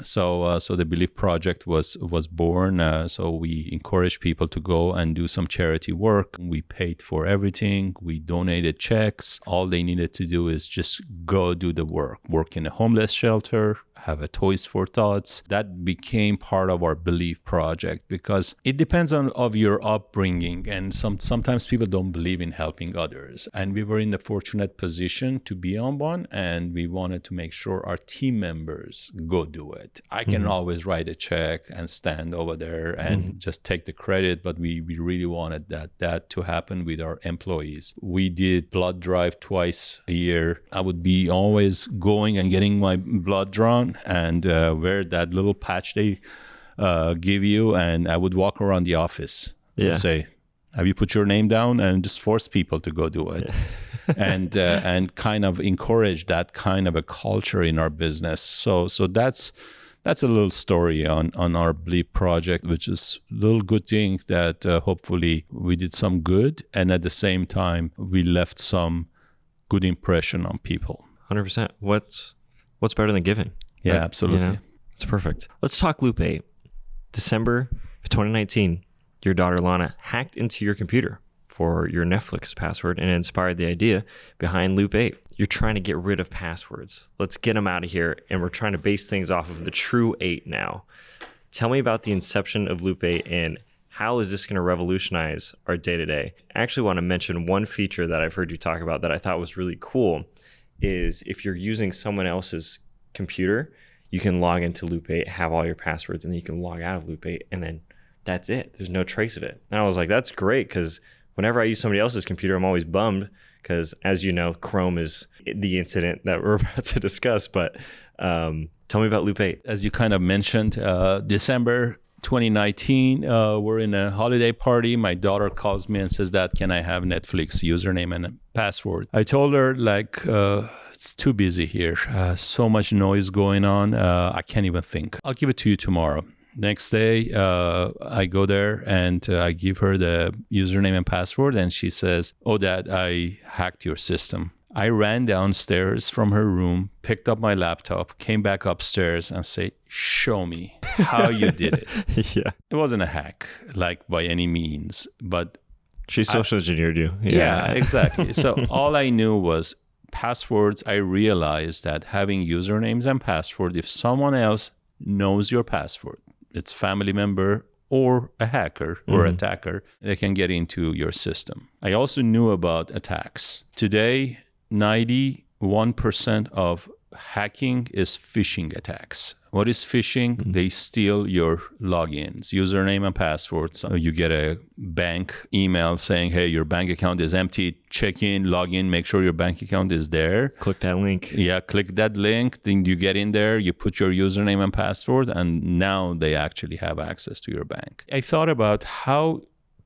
So the Believe project was born. So we encouraged people to go and do some charity work. We paid for everything. We donated checks. All they needed to do is just go do the work in a homeless shelter, have a Toys for Tots. That became part of our Believe project because it depends on your upbringing, and sometimes people don't believe in helping others. And we were in the fortunate position to be on one, and we wanted to make sure our team members go do it. I can always write a check and stand over there and just take the credit, but we really wanted that to happen with our employees. We did blood drive twice a year. I would be always going and getting my blood drawn and wear that little patch they give you, and I would walk around the office and say, have you put your name down? And just force people to go do it. and kind of encourage that kind of a culture in our business. So that's a little story on our Believe project, which is a little good thing that hopefully we did some good, and at the same time we left some good impression on people. 100%. What's better than giving? Yeah, absolutely. It's perfect. Let's talk Loop 8. December of 2019, your daughter Lana hacked into your computer for your Netflix password and inspired the idea behind Loop 8. You're trying to get rid of passwords. Let's get them out of here, and we're trying to base things off of the true 8 now. Tell me about the inception of Loop 8 and how is this going to revolutionize our day-to-day? I actually want to mention one feature that I've heard you talk about that I thought was really cool is if you're using someone else's computer, you can log into Loop 8, have all your passwords, and then you can log out of Loop 8, and then that's it. There's no trace of it. And I was like, that's great, because whenever I use somebody else's computer, I'm always bummed, because as you know, Chrome is the incident that we're about to discuss. But tell me about Loop 8. As you kind of mentioned, December 2019, we're in a holiday party. My daughter calls me and says that, can I have Netflix username and password? I told her, it's too busy here. So much noise going on. I can't even think. I'll give it to you tomorrow. Next day, I go there and I give her the username and password. And she says, oh, Dad, I hacked your system. I ran downstairs from her room, picked up my laptop, came back upstairs and said, show me how you did it. Yeah. It wasn't a hack, by any means, but she social engineered you. Yeah, exactly. So all I knew was passwords. I realized that having usernames and password, if someone else knows your password, it's family member or a hacker or attacker, they can get into your system. I also knew about attacks. Today, 91% of hacking is phishing attacks. What is phishing? They steal your logins, username and passwords. So you get a bank email saying, hey, your bank account is empty. Check in, log in, make sure your bank account is there. Click that link. Yeah, click that link. Then you get in there, you put your username and password, and now they actually have access to your bank. I thought about how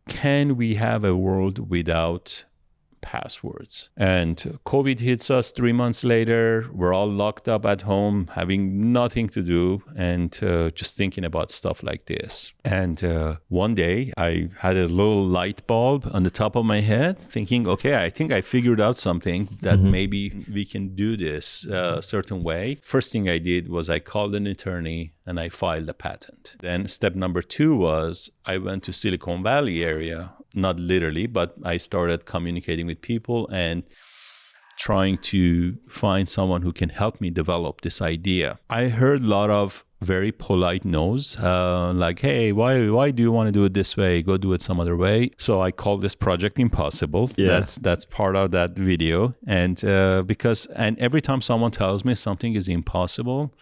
can we have a world without passwords. And COVID hits us 3 months later. We're all locked up at home, having nothing to do, and just thinking about stuff like this. And one day I had a little light bulb on the top of my head, thinking, okay, I think I figured out something that maybe we can do this a certain way. First thing I did was I called an attorney and I filed a patent. Then step number 2 was I went to Silicon Valley area, not literally, but I started communicating with people and trying to find someone who can help me develop this idea. I heard a lot of very polite no's, like, hey, why do you want to do it this way? Go do it some other way. So I call this project impossible. Yeah. That's part of that video. And every time someone tells me something is impossible,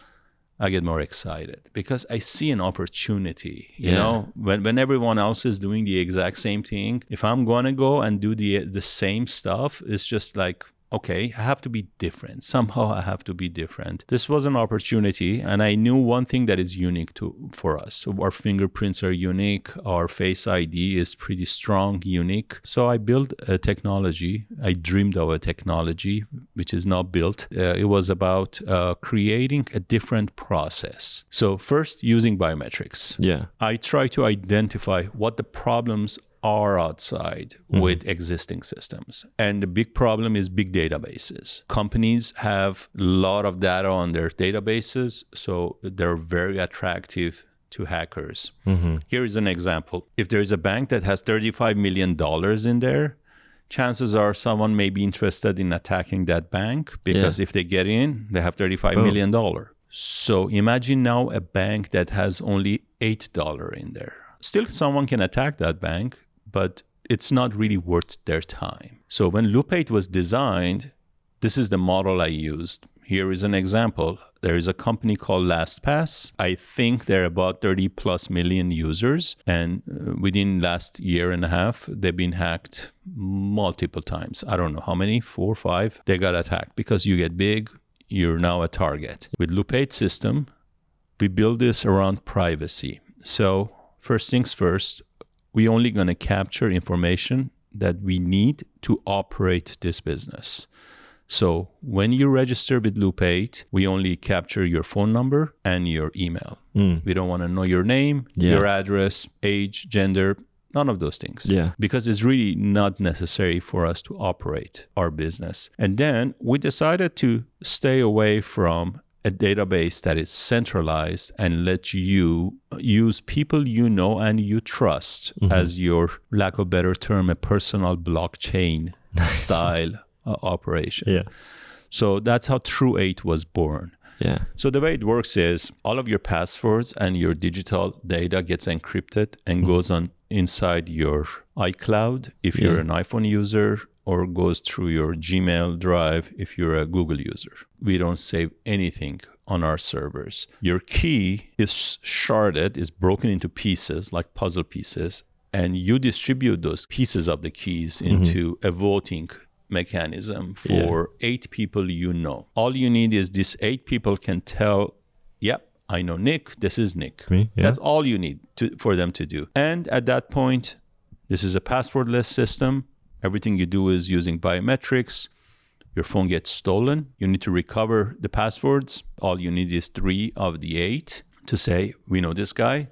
I get more excited because I see an opportunity. You know, when everyone else is doing the exact same thing, if I'm going to go and do the same stuff, it's just like, okay, I have to be different. Somehow I have to be different. This was an opportunity, and I knew one thing that is unique for us. So our fingerprints are unique. Our Face ID is pretty strong, unique. So I built a technology. I dreamed of a technology, which is now built. It was about creating a different process. So first, using biometrics. Yeah. I try to identify what the problems are outside with existing systems. And the big problem is big databases. Companies have a lot of data on their databases, so they're very attractive to hackers. Here is an example. If there is a bank that has $35 million in there, chances are someone may be interested in attacking that bank because if they get in, they have $35 million. So imagine now a bank that has only $8 in there. Still, someone can attack that bank, but it's not really worth their time. So when Loop8 was designed, this is the model I used. Here is an example. There is a company called LastPass. I think they're about 30 plus million users. And within last year and a half, they've been hacked multiple times. I don't know how many, 4 or 5. They got attacked because you get big, you're now a target. With Loop8 system, we build this around privacy. So first things first, we're only going to capture information that we need to operate this business. So when you register with Loop8, we only capture your phone number and your email. We don't want to know your name, your address, age, gender, none of those things. Because it's really not necessary for us to operate our business. And then we decided to stay away from a database that is centralized and let you use people you know and you trust as your, lack of better term, a personal blockchain style operation. So that's how True8 was born. So the way it works is all of your passwords and your digital data gets encrypted and goes on inside your iCloud if you're an iPhone user, or goes through your Gmail drive if you're a Google user. We don't save anything on our servers. Your key is sharded, is broken into pieces, like puzzle pieces, and you distribute those pieces of the keys into a voting mechanism for 8 people you know. All you need is these 8 people can tell, yep, I know Nick, this is Nick. That's all you need for them to do. And at that point, this is a passwordless system. Everything you do is using biometrics. Your phone gets stolen. You need to recover the passwords. All you need is 3 of the 8 to say, we know this guy.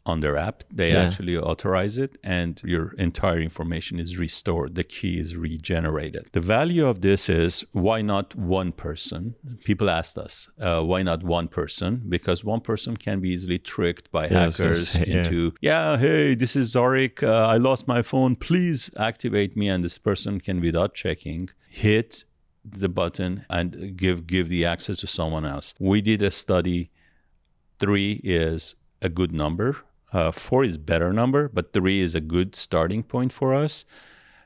On their app, they actually authorize it, and your entire information is restored. The key is regenerated. The value of this is, why not one person? People asked us, why not one person? Because one person can be easily tricked by hackers into, hey, this is Zarik. I lost my phone. Please activate me. And this person can, without checking, hit the button and give the access to someone else. We did a study. 3 is a good number. 4 is better number, but 3 is a good starting point for us.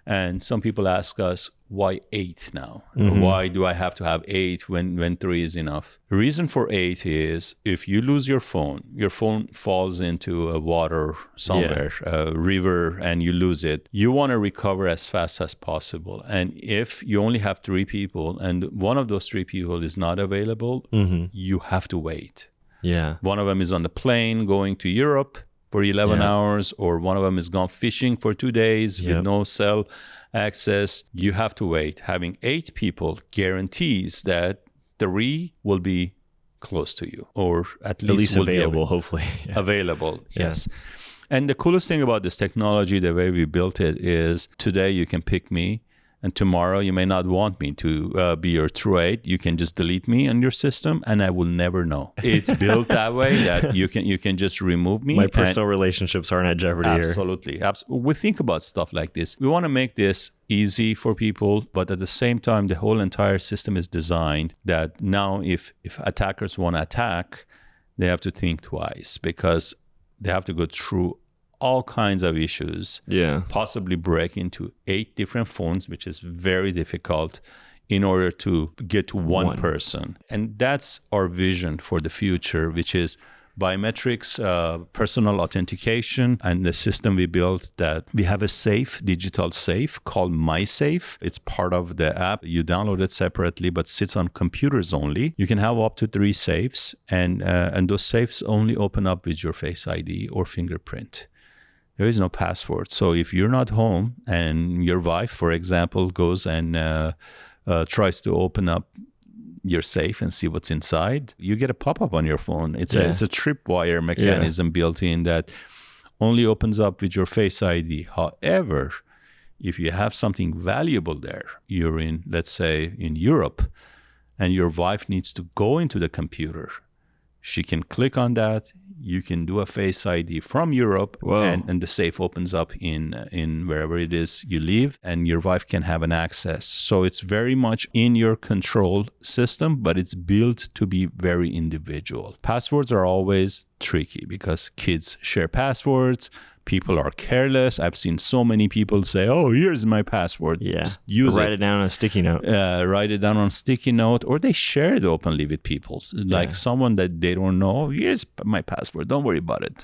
And some people ask us, why 8 now? Why do I have to have 8 when 3 is enough? The reason for 8 is if you lose your phone falls into a water somewhere, a river, and you lose it, you want to recover as fast as possible. And if you only have 3 people and one of those 3 people is not available, you have to wait. One of them is on the plane going to Europe. for 11 Yeah. hours, or one of them is gone fishing for 2 days with Yep. no cell access, you have to wait. Having 8 people guarantees that 3 will be close to you, or at least will available, be hopefully. Yeah. available. Yeah. Yes. And the coolest thing about this technology, the way we built it, is today you can pick me, and tomorrow you may not want me to be your true 8. You can just delete me on your system, and I will never know. It's built that way that you can just remove me. My personal relationships aren't at jeopardy here. Absolutely. We think about stuff like this. We want to make this easy for people, but at the same time, the whole entire system is designed that now if attackers want to attack, they have to think twice, because they have to go through all kinds of issues, possibly break into 8 different phones, which is very difficult, in order to get to one person. And that's our vision for the future, which is biometrics, personal authentication, and the system we built, that we have a safe, digital safe called MySafe. It's part of the app. You download it separately, but sits on computers only. You can have up to 3 safes, and those safes only open up with your Face ID or fingerprint. There is no password. So if you're not home and your wife, for example, goes and tries to open up your safe and see what's inside, you get a pop-up on your phone. It's a tripwire mechanism built in that only opens up with your Face ID. However, if you have something valuable there, you're in, let's say, in Europe, and your wife needs to go into the computer, she can click on that. You can do a Face ID from Europe, and the safe opens up in wherever it is you live, and your wife can have an access. So it's very much in your control system, but it's built to be very individual. Passwords are always tricky because kids share passwords. People are careless. I've seen so many people say, "Oh, here's my password." Yeah. Just use Write it down on a sticky note. Write it down on a sticky note, or they share it openly with people. Like someone that they don't know, here's my password. Don't worry about it.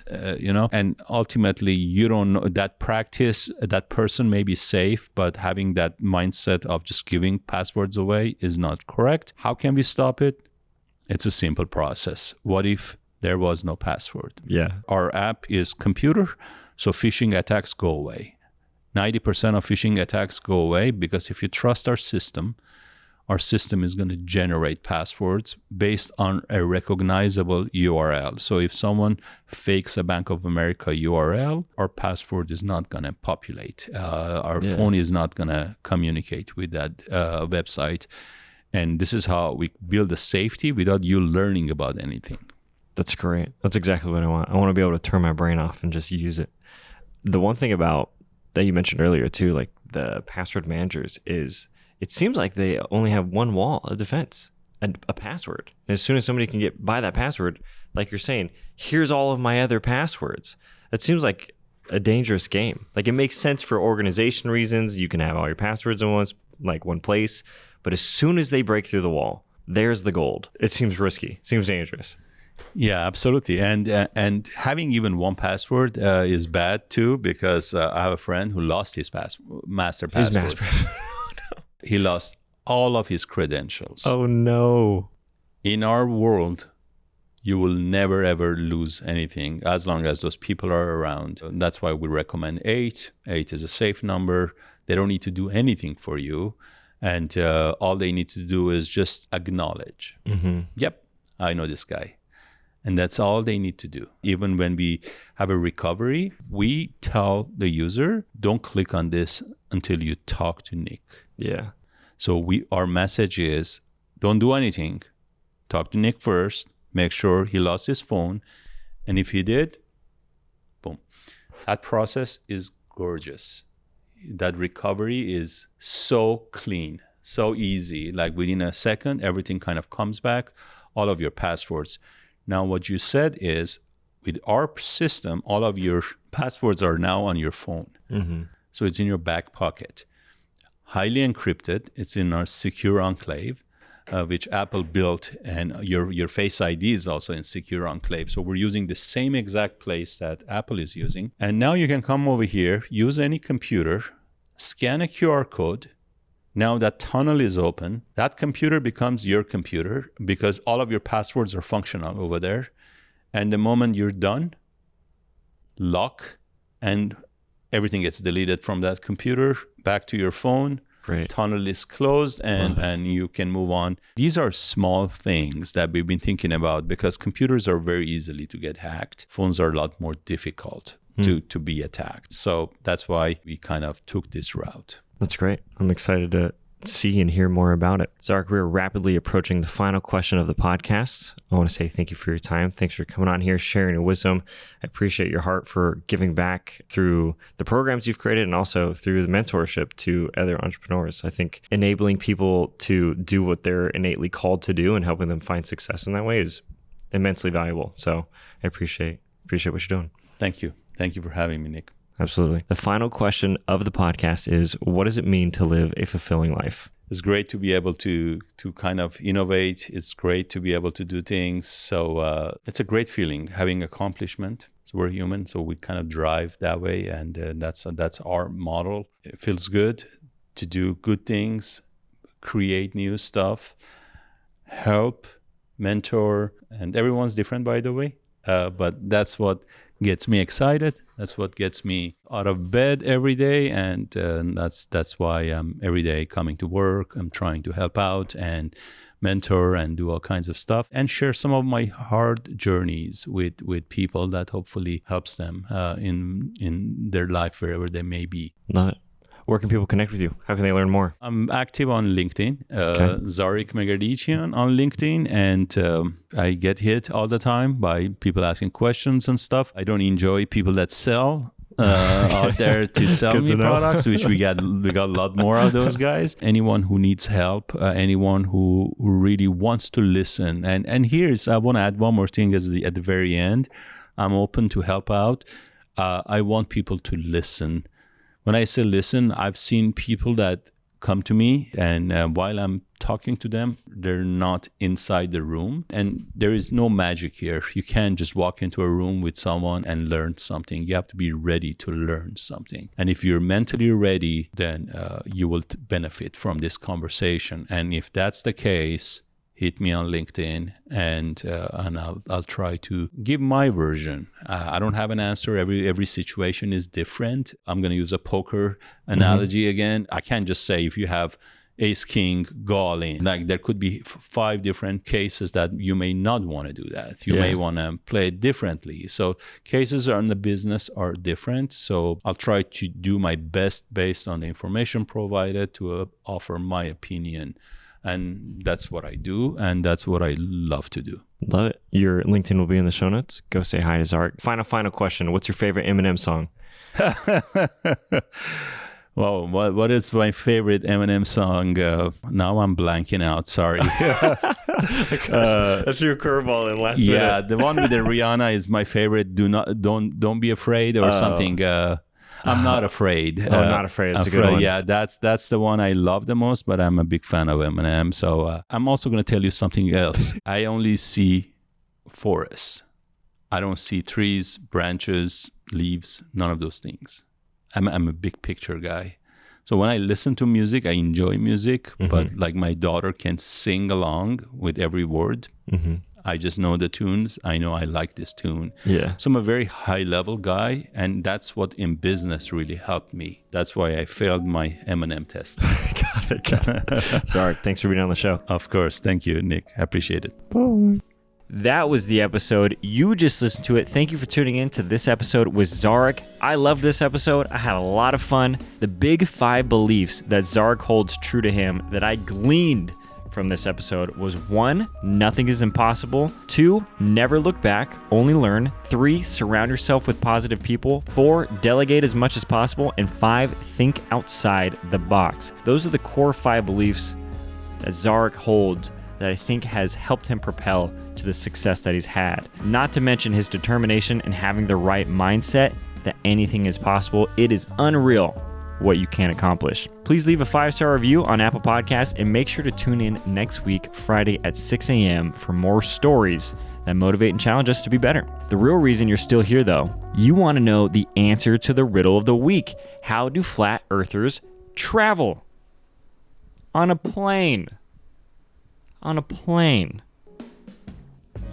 And ultimately, you don't know that practice. That person may be safe, but having that mindset of just giving passwords away is not correct. How can we stop it? It's a simple process. What if there was no password? Yeah. Our app is computer. So phishing attacks go away. 90% of phishing attacks go away because if you trust our system is going to generate passwords based on a recognizable URL. So if someone fakes a Bank of America URL, our password is not going to populate. Our phone is not going to communicate with that website. And this is how we build a safety without you learning about anything. That's great. That's exactly what I want. I want to be able to turn my brain off and just use it. The one thing about that you mentioned earlier too, like the password managers, is it seems like they only have one wall of defense, and a password. And as soon as somebody can get by that password, like you're saying, here's all of my other passwords. That seems like a dangerous game. Like it makes sense for organization reasons. You can have all your passwords in one place, but as soon as they break through the wall, there's the gold. It seems risky. Seems dangerous. Yeah, absolutely. And having even one password is bad too, because I have a friend who lost his master password. He lost all of his credentials. Oh no. In our world, you will never ever lose anything as long as those people are around. That's why we recommend 8. 8 is a safe number. They don't need to do anything for you. And all they need to do is just acknowledge. Mm-hmm. Yep, I know this guy. And that's all they need to do. Even when we have a recovery, we tell the user, don't click on this until you talk to Nick. Yeah. So our message is, don't do anything. Talk to Nick first. Make sure he lost his phone. And if he did, boom. That process is gorgeous. That recovery is so clean, so easy. Like within a second, everything kind of comes back, all of your passwords. Now, what you said is, with our system, all of your passwords are now on your phone. Mm-hmm. So it's in your back pocket. Highly encrypted. It's in our secure enclave, which Apple built. And your Face ID is also in secure enclave. So we're using the same exact place that Apple is using. And now you can come over here, use any computer, scan a QR code. Now that tunnel is open. That computer becomes your computer because all of your passwords are functional over there. And the moment you're done, lock, and everything gets deleted from that computer back to your phone. Great. Tunnel is closed, and you can move on. These are small things that we've been thinking about because computers are very easily to get hacked. Phones are a lot more difficult to be attacked. So that's why we kind of took this route. That's great. I'm excited to see and hear more about it. Zarik, we're rapidly approaching the final question of the podcast. I want to say thank you for your time. Thanks for coming on here, sharing your wisdom. I appreciate your heart for giving back through the programs you've created and also through the mentorship to other entrepreneurs. I think enabling people to do what they're innately called to do and helping them find success in that way is immensely valuable. So I appreciate what you're doing. Thank you. Thank you for having me, Nick. Absolutely. The final question of the podcast is, what does it mean to live a fulfilling life? It's great to be able to kind of innovate. It's great to be able to do things. So it's a great feeling having accomplishment. So we're human, so we kind of drive that way, and that's our model. It feels good to do good things, create new stuff, help, mentor, and everyone's different, by the way. But that's what gets me excited. That's what gets me out of bed every day, and that's why I'm every day coming to work. I'm trying to help out and mentor and do all kinds of stuff and share some of my hard journeys with people that hopefully helps them in their life wherever they may be. Love it. Where can people connect with you? How can they learn more? I'm active on LinkedIn, Zarik Megerdichian on LinkedIn, and I get hit all the time by people asking questions and stuff. I don't enjoy people that sell out there to sell me products, which we got a lot more of those guys. Anyone who needs help, anyone who really wants to listen. And I want to add one more thing at the very end. I'm open to help out. I want people to listen. When I say listen, I've seen people that come to me, and while I'm talking to them, they're not inside the room. And there is no magic here. You can't just walk into a room with someone and learn something. You have to be ready to learn something. And if you're mentally ready, then you will benefit from this conversation. And if that's the case, hit me on LinkedIn, and I'll try to give my version. I don't have an answer. Every situation is different. I'm going to use a poker analogy again. I can't just say if you have ace, king, go all in. Like there could be 5 different cases that you may not want to do that. You may want to play it differently. So cases in the business are different. So I'll try to do my best based on the information provided to offer my opinion. And that's what I do, and that's what I love to do. Love it. Your LinkedIn will be in the show notes. Go say hi to Zarik. Final question. What's your favorite Eminem song? Well, what is my favorite Eminem song? Now I'm blanking out. Sorry. I threw a curveball in last minute. Yeah, the one with the Rihanna is my favorite. Don't be afraid or something. I'm not afraid. Not afraid. It's a good one. Yeah, that's the one I love the most, but I'm a big fan of Eminem. So I'm also going to tell you something else. I only see forests. I don't see trees, branches, leaves, none of those things. I'm a big picture guy. So when I listen to music, I enjoy music, but like my daughter can sing along with every word. I just know the tunes. I know I like this tune. Yeah. So I'm a very high level guy, and that's what in business really helped me. That's why I failed my Eminem test. Got it. Sorry. Thanks for being on the show. Of course. Thank you, Nick. I appreciate it. Bye. That was the episode. You just listened to it. Thank you for tuning in to this episode with Zarik. I loved this episode. I had a lot of fun. The big 5 beliefs that Zarik holds true to him that I gleaned from this episode was 1, nothing is impossible. 2, never look back, only learn. 3, surround yourself with positive people. 4, delegate as much as possible. And 5, think outside the box. Those are the core 5 beliefs that Zarik holds that I think has helped him propel to the success that he's had. Not to mention his determination and having the right mindset that anything is possible. It is unreal what you can accomplish. Please leave a 5-star review on Apple Podcasts and make sure to tune in next week, Friday at 6 a.m. for more stories that motivate and challenge us to be better. The real reason you're still here though, you want to know the answer to the riddle of the week. How do flat earthers travel? On a plane. On a plane.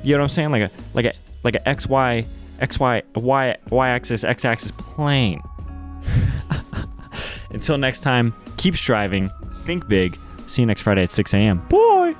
You know what I'm saying? Like a XY y-axis, x-axis plane. Until next time, keep striving, think big. See you next Friday at 6 a.m. Bye!